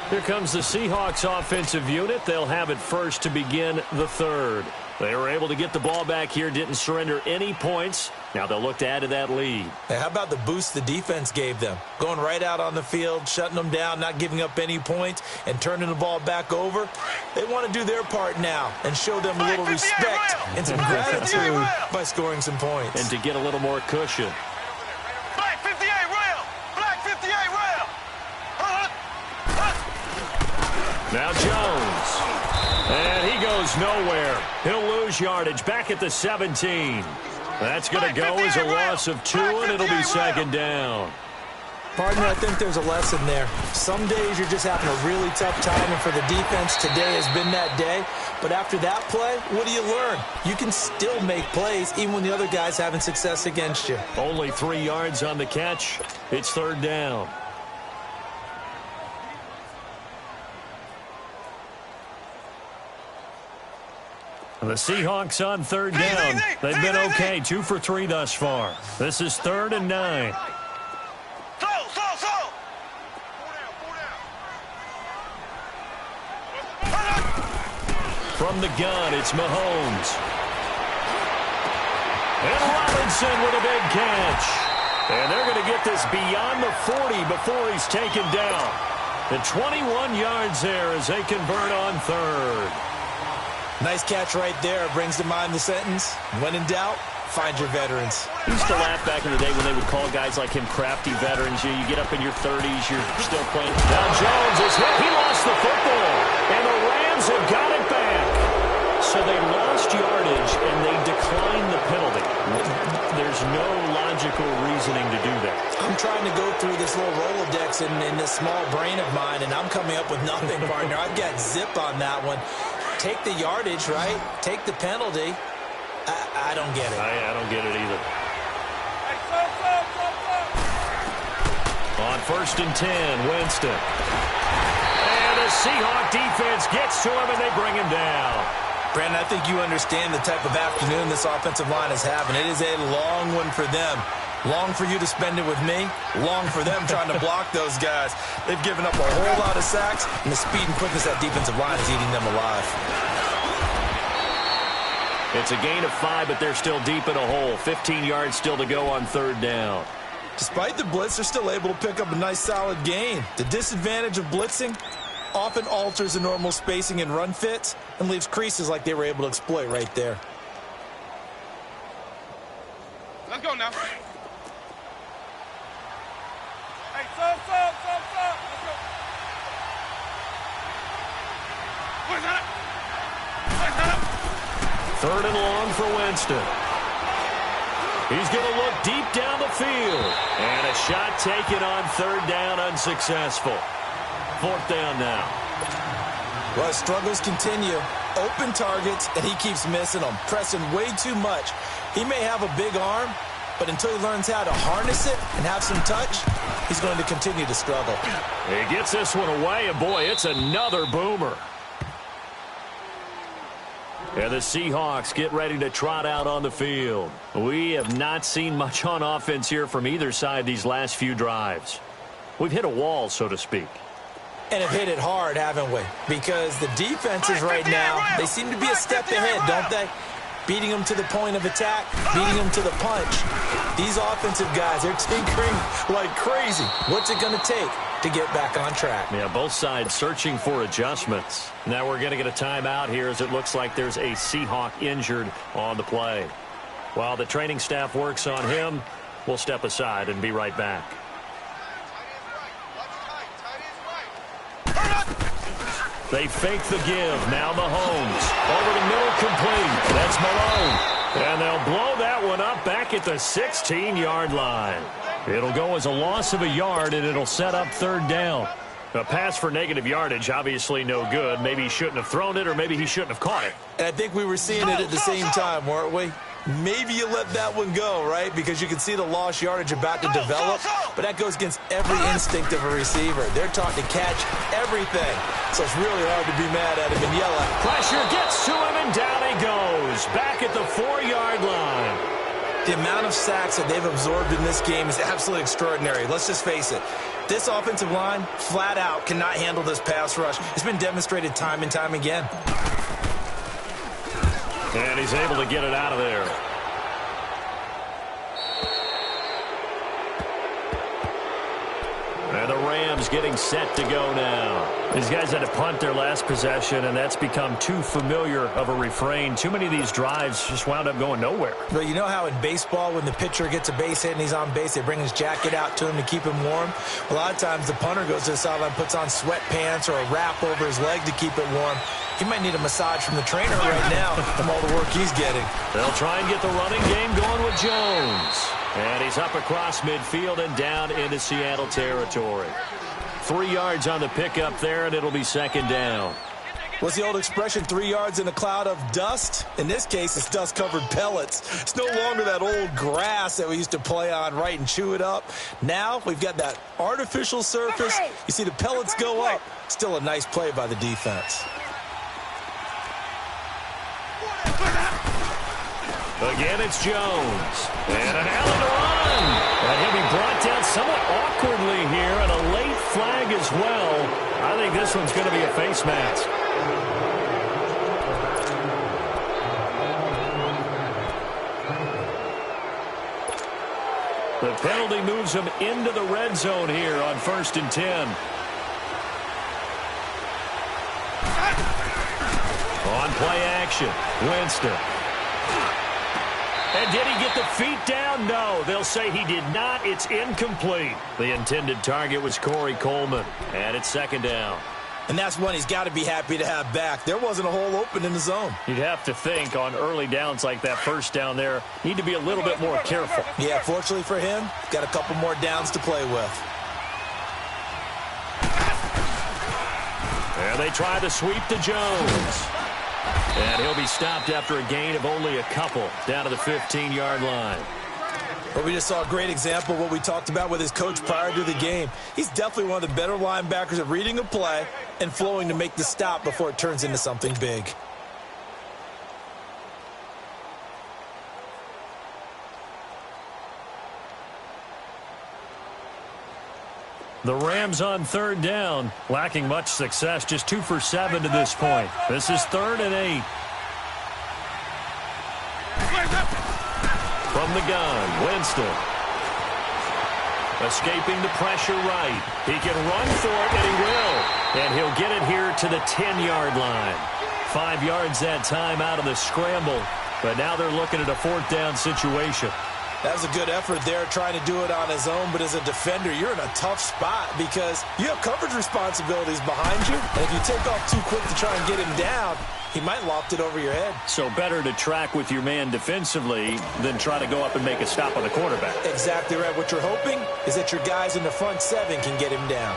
Speaker 3: Here comes the Seahawks offensive unit. They'll have it first to begin the 3rd. They were able to get the ball back here, didn't surrender any points. Now they'll look to add to that lead.
Speaker 4: Hey, how about the boost the defense gave them? Going right out on the field, shutting them down, not giving up any points, and turning the ball back over. They want to do their part now and show them a little respect and some gratitude by scoring some points.
Speaker 3: And to get a little more cushion.
Speaker 5: Black 58 rail! Black 58 rail!
Speaker 3: Now Jones. And he goes nowhere. He'll lose yardage back at the 17. That's going to go as a loss of 2, and it'll be 2nd down.
Speaker 4: Partner, I think there's a lesson there. Some days you're just having a really tough time, and for the defense, today has been that day. But after that play, what do you learn? You can still make plays even when the other guy's having success against you.
Speaker 3: Only 3 yards on the catch. It's 3rd down. The Seahawks on 3rd down. They've been okay, 2 for 3 thus far. This is 3rd and 9. From the gun, it's Mahomes. And Robinson with a big catch. And they're going to get this beyond the 40 before he's taken down. The 21 yards there as they convert on 3rd.
Speaker 4: Nice catch right there. Brings to mind the sentence, when in doubt, find your veterans.
Speaker 3: We used to laugh back in the day when they would call guys like him crafty veterans. You get up in your 30s, you're still playing. Now Jones is hit. He lost the football, and the Rams have got it back. So they lost yardage, and they declined the penalty. There's no logical reasoning to do that.
Speaker 4: I'm trying to go through this little Rolodex in this small brain of mine, and I'm coming up with nothing, partner. I've got zip on that one. Take the yardage, right? Take the penalty. I don't get it.
Speaker 3: I don't get it either. On 1st and 10, Winston. And the Seahawk defense gets to him, and they bring him down.
Speaker 4: Brandon, I think you understand the type of afternoon this offensive line is having. It is a long one for them. Long for you to spend it with me. Long for them trying to block those guys. They've given up a whole lot of sacks, and the speed and quickness of that defensive line is eating them alive.
Speaker 3: It's a gain of 5, but they're still deep in a hole. 15 yards still to go on 3rd down.
Speaker 4: Despite the blitz, they're still able to pick up a nice, solid gain. The disadvantage of blitzing often alters the normal spacing and run fits and leaves creases like they were able to exploit right there.
Speaker 5: Let's go now. Hey, so. Let's go. Where's that?
Speaker 3: 3rd and long for Winston. He's going to look deep down the field. And a shot taken on third down, unsuccessful. Fourth down now.
Speaker 4: Well, his struggles continue. Open targets, and he keeps missing them, pressing way too much. He may have a big arm, but until he learns how to harness it and have some touch, he's going to continue to struggle.
Speaker 3: He gets this one away, and boy, it's another boomer. And the Seahawks get ready to trot out on the field. We have not seen much on offense here from either side these last few drives. We've hit a wall, so to speak.
Speaker 4: And have hit it hard, haven't we? Because the defenses right now, they seem to be a step ahead, don't they? Beating them to the point of attack, beating them to the punch. These offensive guys, they're tinkering like crazy. What's it going to take to get back on track?
Speaker 3: Yeah, both sides searching for adjustments. Now we're going to get a timeout here as it looks like there's a Seahawk injured on the play. While the training staff works on him, we'll step aside and be right back. They fake the give. Now Mahomes. Over the middle, complete. That's Malone. And they'll blow that one up back at the 16-yard line. It'll go as a loss of a yard, and it'll set up third down. A pass for negative yardage, obviously no good. Maybe he shouldn't have thrown it, or maybe he shouldn't have caught it.
Speaker 4: And I think we were seeing it at the same time, weren't we? Maybe you let that one go, right? Because you can see the lost yardage about to develop. But that goes against every instinct of a receiver. They're taught to catch everything. So it's really hard to be mad at him and yell at him.
Speaker 3: Pressure gets to him, and down he goes. Back at the 4-yard line.
Speaker 4: The amount of sacks that they've absorbed in this game is absolutely extraordinary. Let's just face it. This offensive line, flat out, cannot handle this pass rush. It's been demonstrated time and time again.
Speaker 3: And he's able to get it out of there. And the Rams getting set to go now. These guys had to punt their last possession, and that's become too familiar of a refrain. Too many of these drives just wound up going nowhere.
Speaker 4: Well, you know how in baseball, when the pitcher gets a base hit and he's on base, they bring his jacket out to him to keep him warm? A lot of times the punter goes to the sideline, puts on sweatpants or a wrap over his leg to keep it warm. He might need a massage from the trainer right now from all the work he's getting.
Speaker 3: They'll try and get the running game going with Jones. And he's up across midfield and down into Seattle territory. 3 yards on the pickup there, and it'll be second down.
Speaker 4: What's the old expression, 3 yards in a cloud of dust? In this case, it's dust-covered pellets. It's no longer that old grass that we used to play on, right, and chew it up. Now we've got that artificial surface. You see the pellets go up. Still a nice play by the defense.
Speaker 3: Again, it's Jones. And an Allen to run. And he'll be brought down somewhat awkwardly here, and a late flag as well. I think this one's going to be a face mask. The penalty moves him into the red zone here on 1st and 10. On play action, Winston. And did he get the feet down? No, they'll say he did not. It's incomplete. The intended target was Corey Coleman, and it's second down.
Speaker 4: And that's one he's got to be happy to have back. There wasn't a hole open in the zone.
Speaker 3: You'd have to think on early downs like that first down there, need to be a little bit more careful.
Speaker 4: Yeah, fortunately for him, got a couple more downs to play with.
Speaker 3: And they try to sweep to Jones. And he'll be stopped after a gain of only a couple down to the 15-yard line.
Speaker 4: Well, we just saw a great example of what we talked about with his coach prior to the game. He's definitely one of the better linebackers at reading a play and flowing to make the stop before it turns into something big.
Speaker 3: The Rams on third down, lacking much success, just 2 for 7 to this point. This is 3rd and 8. From the gun, Winston. Escaping the pressure right. He can run for it, and he will. And he'll get it here to the 10-yard line. 5 yards that time out of the scramble. But now they're looking at a 4th down situation.
Speaker 4: That was a good effort there, trying to do it on his own. But as a defender, you're in a tough spot because you have coverage responsibilities behind you. And if you take off too quick to try and get him down, He might loft it over your head.
Speaker 3: So better to track with your man defensively than try to go up and make a stop on the quarterback.
Speaker 4: Exactly right. What you're hoping is that your guys in the front seven can get him down.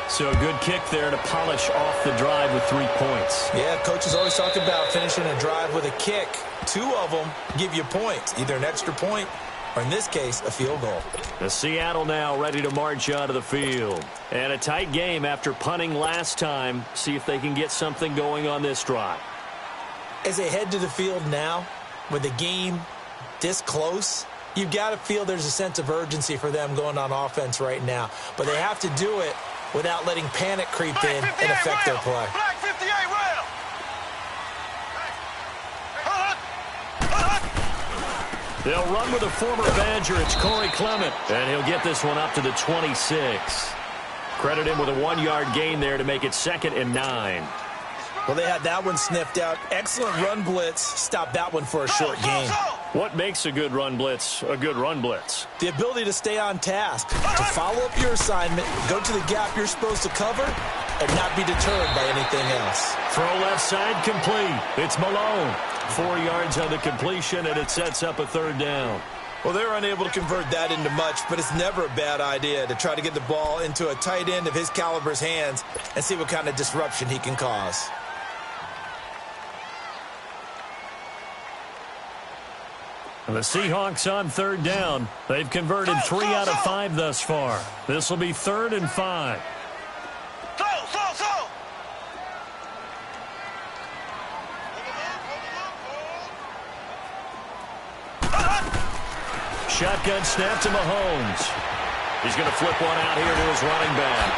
Speaker 3: So a good kick there to polish off the drive with 3 points.
Speaker 4: Yeah, coaches always talk about finishing a drive with a kick. 2 of them give you points, either an extra point or, in this case, a field goal.
Speaker 3: The Seattle now ready to march onto the field. And a tight game after punting last time. See if they can get something going on this drive.
Speaker 4: As they head to the field now, with the game this close, you've got to feel there's a sense of urgency for them going on offense right now. But they have to do it without letting panic creep in and affect their play.
Speaker 5: Black 58 rail.
Speaker 3: They'll run with a former Badger. It's Corey Clement. And he'll get this one up to the 26. Credit him with a 1-yard gain there to make it 2nd and 9.
Speaker 4: Well, they had that one sniffed out. Excellent run blitz. Stopped that one for a short gain.
Speaker 3: What makes a good run blitz a good run blitz?
Speaker 4: The ability to stay on task, to follow up your assignment, go to the gap you're supposed to cover, and not be deterred by anything else.
Speaker 3: Throw left side complete. It's Malone. 4 yards on the completion, and it sets up a 3rd down.
Speaker 4: Well, they're unable to convert that into much, but it's never a bad idea to try to get the ball into a tight end of his caliber's hands and see what kind of disruption he can cause.
Speaker 3: The Seahawks on 3rd down. They've converted 3 out of 5 thus far. This will be 3rd and 5. Shotgun snap to Mahomes. He's going to flip one out here to his running back.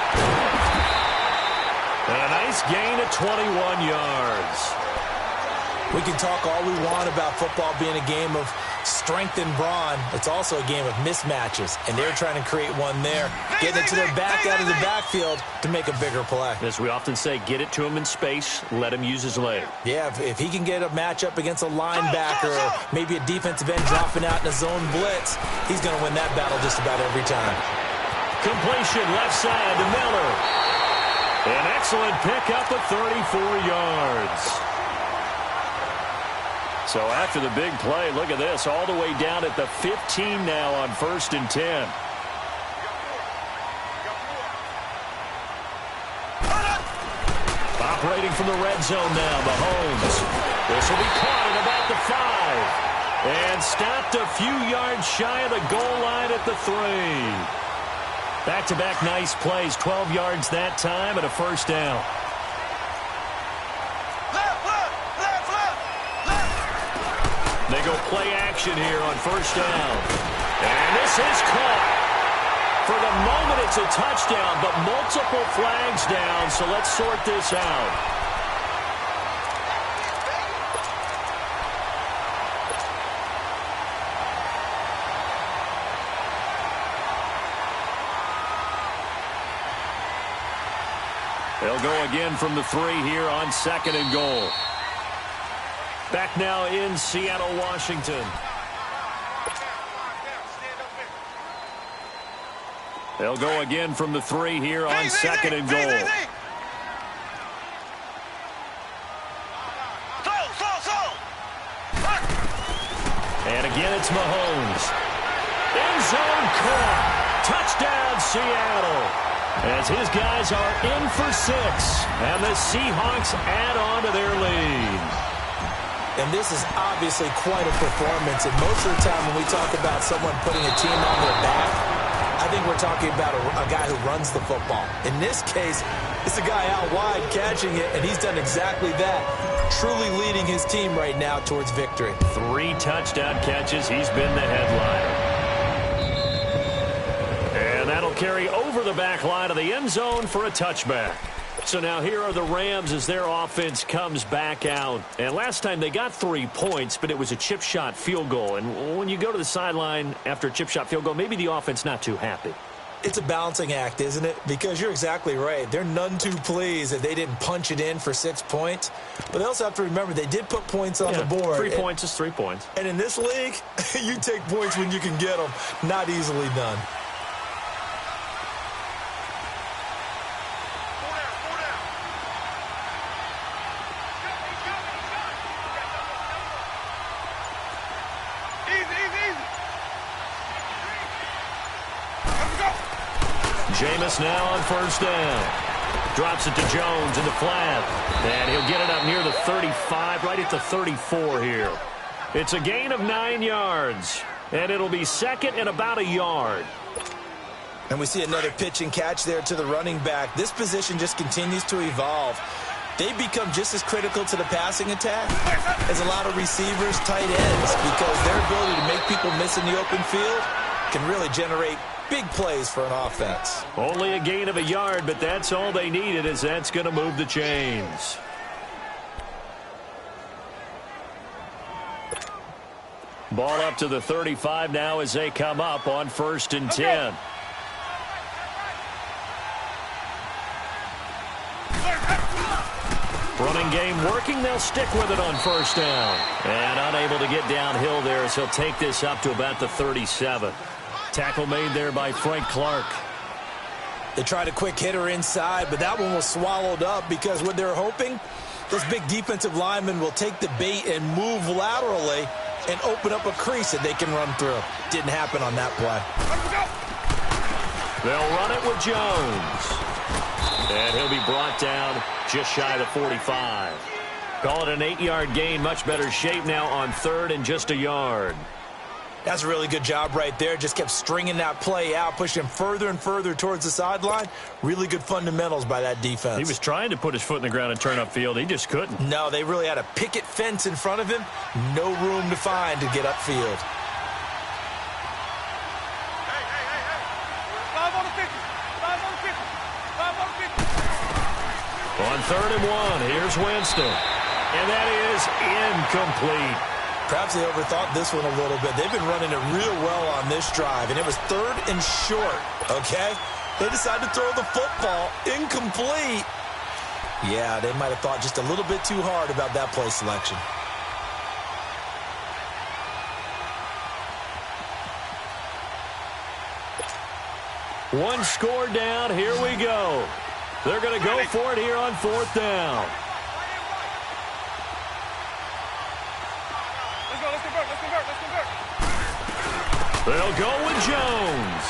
Speaker 3: And a nice gain of 21 yards.
Speaker 4: We can talk all we want about football being a game of strength and brawn. It's also a game of mismatches, and they're trying to create one there, getting it to their back out of the backfield to make a bigger play.
Speaker 3: As we often say, get it to him in space, let him use his leg.
Speaker 4: Yeah, if he can get a matchup against a linebacker or maybe a defensive end dropping out in a zone blitz, he's going to win that battle just about every time.
Speaker 3: Completion left side to Miller. An excellent pickup of 34 yards. So after the big play, look at this, all the way down at the 15 now on 1st and 10. Operating from the red zone now, Mahomes. This will be caught at about the 5. And stopped a few yards shy of the goal line at the 3. Back-to-back nice plays, 12 yards that time and a 1st down. They go play action here on 1st down. And this is caught. For the moment, it's a touchdown, but multiple flags down, so let's sort this out. They'll go again from the 3 here on 2nd and goal. Back now in Seattle, Washington. They'll go again from the 3 here on 2nd and goal. And again, it's Mahomes. End zone caught. Touchdown, Seattle. As his guys are in for 6. And the Seahawks add on to their lead.
Speaker 4: And this is obviously quite a performance. And most of the time when we talk about someone putting a team on their back, I think we're talking about a guy who runs the football. In this case, it's a guy out wide catching it, and he's done exactly that. Truly leading his team right now towards victory.
Speaker 3: 3 touchdown catches. He's been the headliner. And that'll carry over the back line of the end zone for a touchback. So now here are the Rams as their offense comes back out. And last time they got 3 points, but it was a chip shot field goal. And when you go to the sideline after a chip shot field goal, maybe the offense not too happy.
Speaker 4: It's a balancing act, isn't it? Because you're exactly right. They're none too pleased that they didn't punch it in for 6 points. But they also have to remember they did put points on the board.
Speaker 3: 3 points is 3 points.
Speaker 4: And in this league, you take points when you can get them. Not easily done.
Speaker 3: Jameis now on first down. Drops it to Jones in the flat. And he'll get it up near the 35, right at the 34 here. It's a gain of 9 yards. And it'll be second and about a yard.
Speaker 4: And we see another pitch and catch there to the running back. This position just continues to evolve. They become just as critical to the passing attack as a lot of receivers, tight ends, because their ability to make people miss in the open field can really generate big plays for an offense.
Speaker 3: Only a gain of a yard, but that's all they needed, as that's going to move the chains. Ball up to the 35 now as they come up on 1st and 10. Running game working. They'll stick with it on first down. And unable to get downhill there, as he'll take this up to about the 37. Tackle made there by Frank Clark.
Speaker 4: They tried a quick hitter inside, but that one was swallowed up because what they're hoping, this big defensive lineman will take the bait and move laterally and open up a crease that they can run through. Didn't happen on that play.
Speaker 3: They'll run it with Jones. And he'll be brought down just shy of the 45. Call it an 8-yard gain. Much better shape now on 3rd and just a yard.
Speaker 4: That's a really good job right there. Just kept stringing that play out, pushing him further and further towards the sideline. Really good fundamentals by that defense.
Speaker 3: He was trying to put his foot in the ground and turn upfield. He just couldn't.
Speaker 4: No, they really had a picket fence in front of him. No room to find to get upfield.
Speaker 3: On 3rd and 1, here's Winston. And that is incomplete.
Speaker 4: Perhaps they overthought this one a little bit. They've been running it real well on this drive, and it was 3rd and short, okay? They decided to throw the football incomplete. Yeah, they might have thought just a little bit too hard about that play selection.
Speaker 3: One score down. Here we go. They're going to go for it here on 4th down. They'll go with Jones.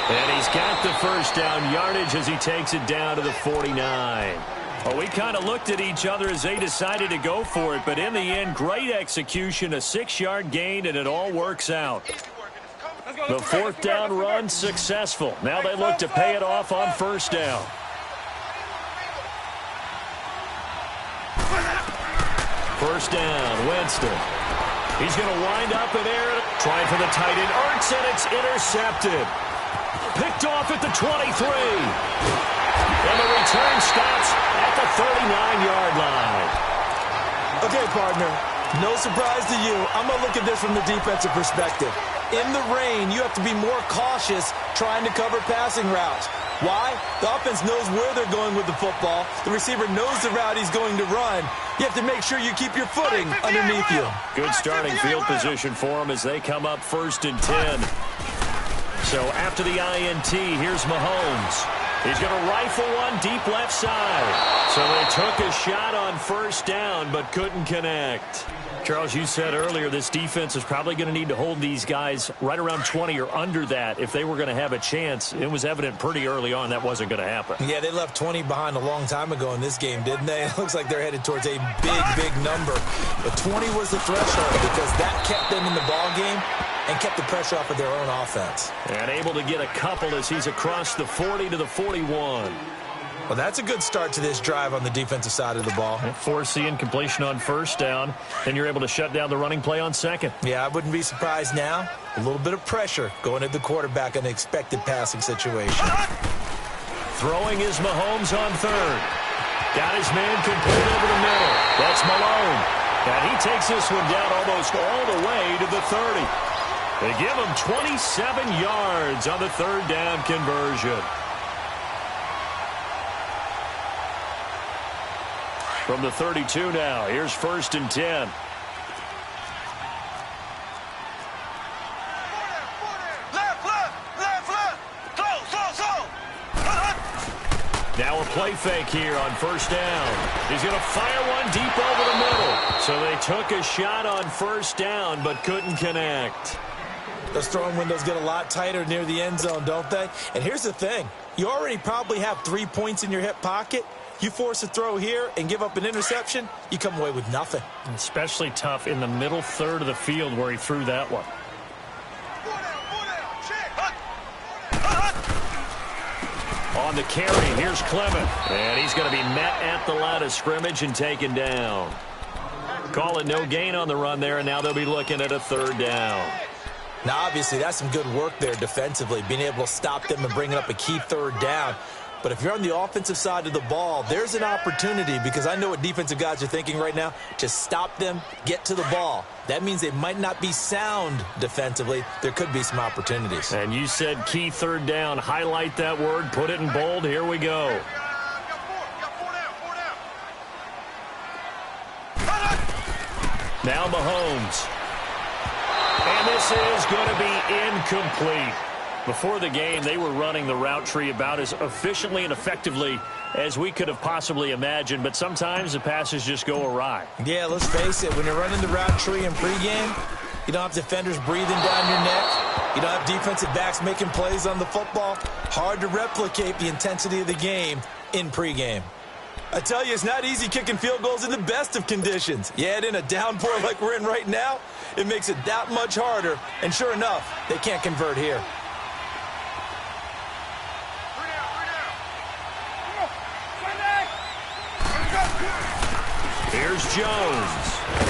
Speaker 3: And he's got the first down yardage as he takes it down to the 49. Well, we kind of looked at each other as they decided to go for it, but in the end, great execution, a 6-yard gain, and it all works out. The 4th down run successful. Now they look to pay it off on 1st down. First down, Winston. He's going to wind up in air, trying for the tight end. Ertz, and it's intercepted. Picked off at the 23. And the return stops at the 39-yard line.
Speaker 4: Okay, partner, no surprise to you. I'm going to look at this from the defensive perspective. In the rain, you have to be more cautious trying to cover passing routes. Why? The offense knows where they're going with the football. The receiver knows the route he's going to run. You have to make sure you keep your footing underneath you.
Speaker 3: Good starting field position for them as they come up 1st and 10. So after the INT, here's Mahomes. He's going to rifle one deep left side. So they took a shot on 1st down but couldn't connect. Charles, you said earlier this defense is probably going to need to hold these guys right around 20 or under that if they were going to have a chance. It was evident pretty early on that wasn't going to happen.
Speaker 4: Yeah, they left 20 behind a long time ago in this game, didn't they? It looks like they're headed towards a big, big number. But 20 was the threshold because that kept them in the ball game and kept the pressure off of their own offense.
Speaker 3: And able to get a couple as he's across the 40 to the 41.
Speaker 4: Well, that's a good start to this drive on the defensive side of the ball.
Speaker 3: Force the incompletion on 1st down, and you're able to shut down the running play on 2nd.
Speaker 4: Yeah, I wouldn't be surprised now. A little bit of pressure going at the quarterback in an expected passing situation.
Speaker 3: Throwing is Mahomes on 3rd. Got his man complete over the middle. That's Malone. And he takes this one down almost all the way to the 30. They give him 27 yards on the 3rd down conversion. From the 32 now, here's 1st and 10. Now a play fake here on 1st down. He's going to fire one deep over the middle. So they took a shot on 1st down but couldn't connect.
Speaker 4: Those throwing windows get a lot tighter near the end zone, don't they? And here's the thing. You already probably have 3 points in your hip pocket. You force a throw here and give up an interception, you come away with nothing.
Speaker 3: Especially tough in the middle third of the field where he threw that one. On the carry, here's Clement. And he's going to be met at the line of scrimmage and taken down. Call it no gain on the run there, and now they'll be looking at a 3rd down.
Speaker 4: Now, obviously, that's some good work there defensively, being able to stop them and bringing up a key 3rd down. But if you're on the offensive side of the ball, there's an opportunity, because I know what defensive guys are thinking right now. Just stop them, get to the ball. That means they might not be sound defensively. There could be some opportunities.
Speaker 3: And you said key 3rd down. Highlight that word. Put it in bold. Here we go. Now Mahomes. And this is going to be incomplete. Before the game, they were running the route tree about as efficiently and effectively as we could have possibly imagined, but sometimes the passes just go awry.
Speaker 4: Yeah, let's face it. When you're running the route tree in pregame, you don't have defenders breathing down your neck. You don't have defensive backs making plays on the football. Hard to replicate the intensity of the game in pregame. I tell you, it's not easy kicking field goals in the best of conditions. You add in a downpour like we're in right now, it makes it that much harder. And sure enough, they can't convert here.
Speaker 3: Here's Jones,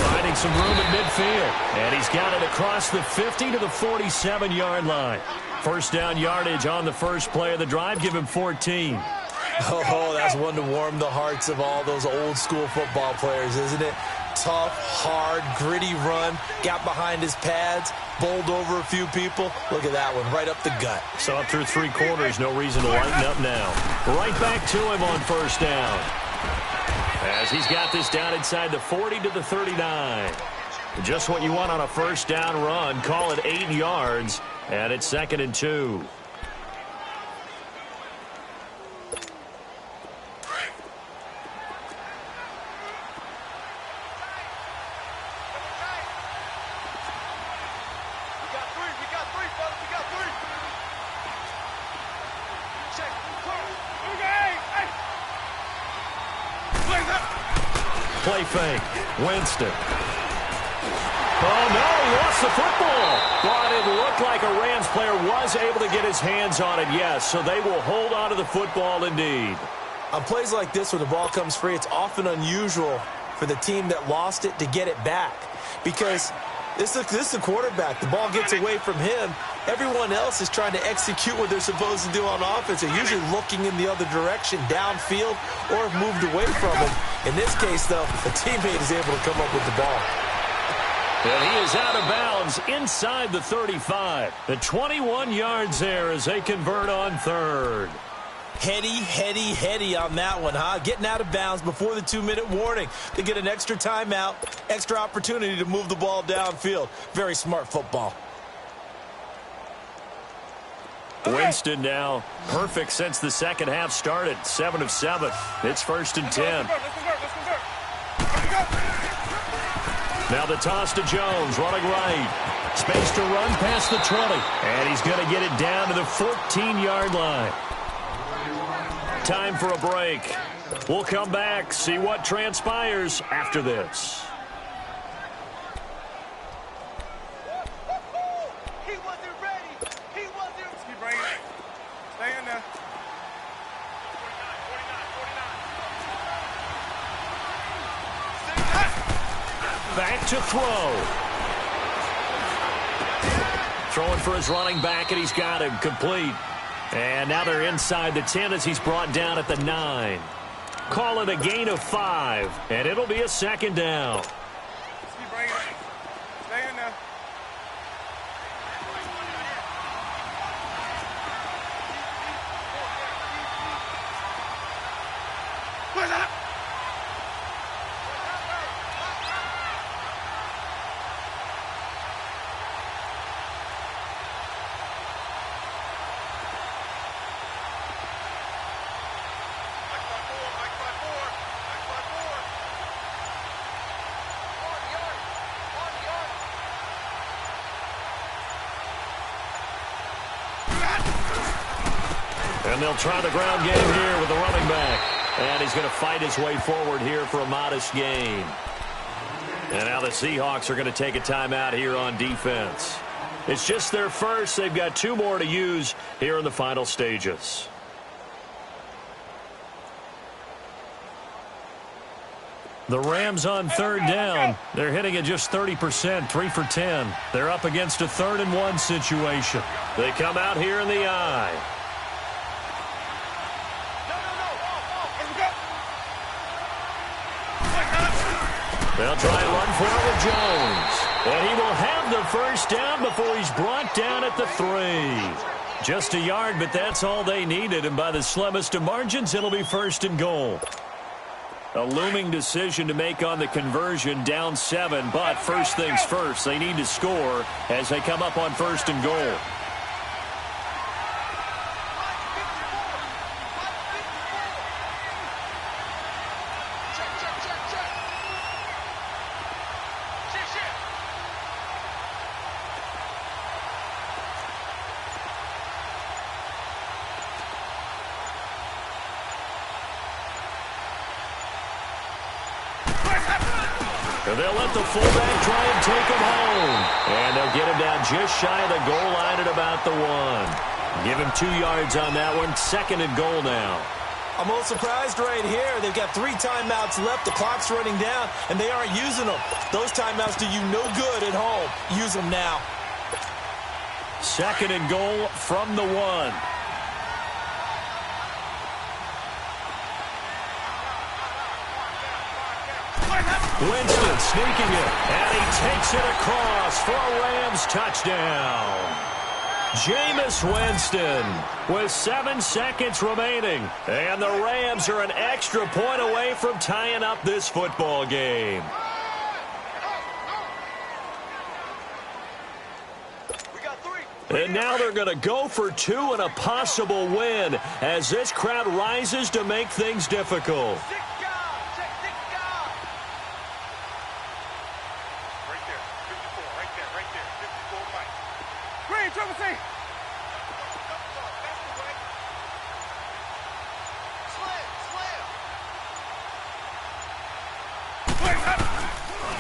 Speaker 3: finding some room at midfield. And he's got it across the 50 to the 47-yard line. 1st down yardage on the first play of the drive. Give him 14.
Speaker 4: Oh, that's one to warm the hearts of all those old-school football players, isn't it? Tough, hard, gritty run. Got behind his pads, bowled over a few people. Look at that one, right up the gut.
Speaker 3: So up through 3 quarters, no reason to lighten up now. Right back to him on 1st down. As he's got this down inside the 40 to the 39. Just what you want on a 1st down run. Call it 8 yards, and it's 2nd and 2. Play fake. Winston. Oh, no, he lost the football. But it looked like a Rams player was able to get his hands on it, yes. So they will hold on to the football indeed.
Speaker 4: On plays like this where the ball comes free, it's often unusual for the team that lost it to get it back. Because this is the quarterback. The ball gets away from him. Everyone else is trying to execute what they're supposed to do on offense. They're usually looking in the other direction, downfield, or have moved away from him. In this case, though, the teammate is able to come up with the ball.
Speaker 3: And he is out of bounds inside the 35. The 21 yards there as they convert on 3rd.
Speaker 4: Heady on that one, huh? Getting out of bounds before the 2-minute warning. They get an extra timeout, extra opportunity to move the ball downfield. Very smart football.
Speaker 3: Winston now perfect since the second half started. 7 of 7. It's 1st and 10. Now the toss to Jones, running right. Space to run past the 20. And he's going to get it down to the 14-yard line. Time for a break. We'll come back, see what transpires after this.
Speaker 5: He wasn't ready. He wasn't. Keep bringing it. Stay in there. 49.
Speaker 3: Back to throw. Throwing for his running back, and he's got him complete. And now they're inside the 10 as he's brought down at the 9. Call it a gain of 5, and it'll be a 2nd down.
Speaker 5: Keep bringing it. Stay in there. Where's that?
Speaker 3: And they'll try the ground game here with the running back. And he's going to fight his way forward here for a modest gain. And now the Seahawks are going to take a timeout here on defense. It's just their first. They've got 2 more to use here in the final stages. The Rams on 3rd down. They're hitting at just 30%, 3 for 10. They're up against a 3rd and 1 situation. They come out here in the eye. They'll try and run for it with Jones. And he will have the first down before he's brought down at the 3. Just a yard, but that's all they needed. And by the slimmest of margins, it'll be 1st and goal. A looming decision to make on the conversion, down 7. But first things first, they need to score as they come up on 1st and goal. They'll let the fullback try and take him home. And they'll get him down just shy of the goal line at about the 1. Give him 2 yards on that one. 2nd and goal now.
Speaker 4: I'm a little surprised right here. They've got 3 timeouts left. The clock's running down, and they aren't using them. Those timeouts do you no good at home. Use them now.
Speaker 3: 2nd and goal from the 1. Winston sneaking it, and he takes it across for a Rams touchdown. Jameis Winston with 7 seconds remaining, and the Rams are an extra point away from tying up this football game. And now they're going to go for 2 and a possible win as this crowd rises to make things difficult.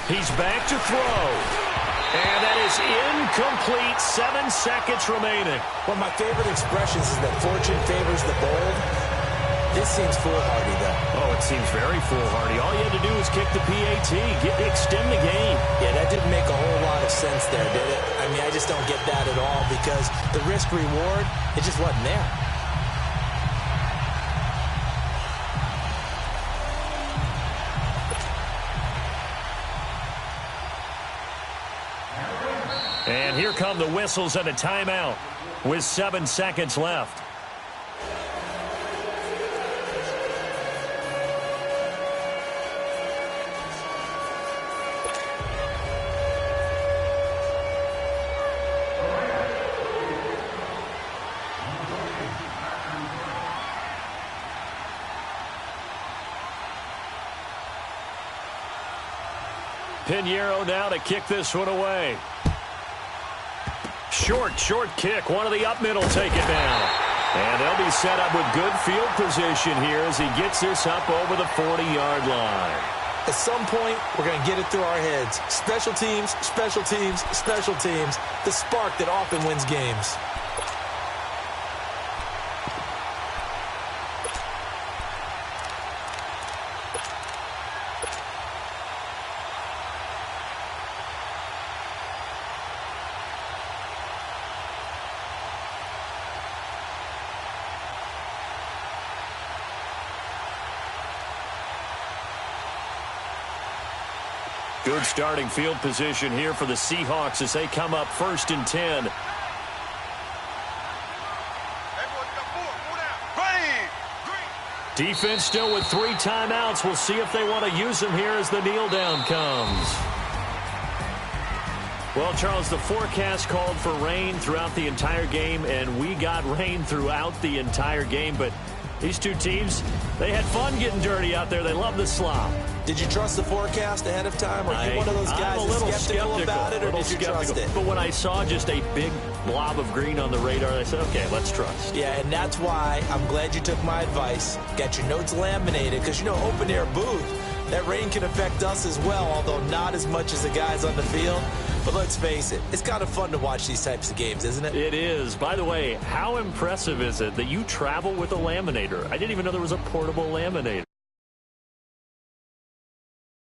Speaker 3: He's back to throw. And that is incomplete. 7 seconds remaining.
Speaker 4: One of my favorite expressions is that fortune favors the bold. This seems foolhardy, though.
Speaker 3: Oh, it seems very foolhardy. All you had to do was kick the PAT, extend the game.
Speaker 4: Yeah, that didn't make a whole lot of sense there, did it? I mean, I just don't get that at all because the risk-reward, it just wasn't there.
Speaker 3: And here come the whistles and a timeout with 7 seconds left. Pinheiro now to kick this one away. Short kick. One of the up middle take it down. And they'll be set up with good field position here as he gets this up over the 40-yard line.
Speaker 4: At some point, we're going to get it through our heads. Special teams, special teams, special teams. The spark that often wins games.
Speaker 3: Good starting field position here for the Seahawks as they come up 1st and 10. Defense still with 3 timeouts. We'll see if they want to use them here as the kneel down comes. Well, Charles, the forecast called for rain throughout the entire game, and we got rain throughout the entire game, but These two teams, they had fun getting dirty out there. They love the slop.
Speaker 4: Did you trust the forecast ahead of time? Or are you one of those guys that's skeptical about it, or did you trust it?
Speaker 3: But when I saw just a big blob of green on the radar, I said, okay, let's trust.
Speaker 4: Yeah, and that's why I'm glad you took my advice. Got your notes laminated, because, open air booth, that rain can affect us as well, although not as much as the guys on the field. But let's face it, it's kind of fun to watch these types of games, isn't it?
Speaker 3: It is. By the way, how impressive is it that you travel with a laminator? I didn't even know there was a portable laminator.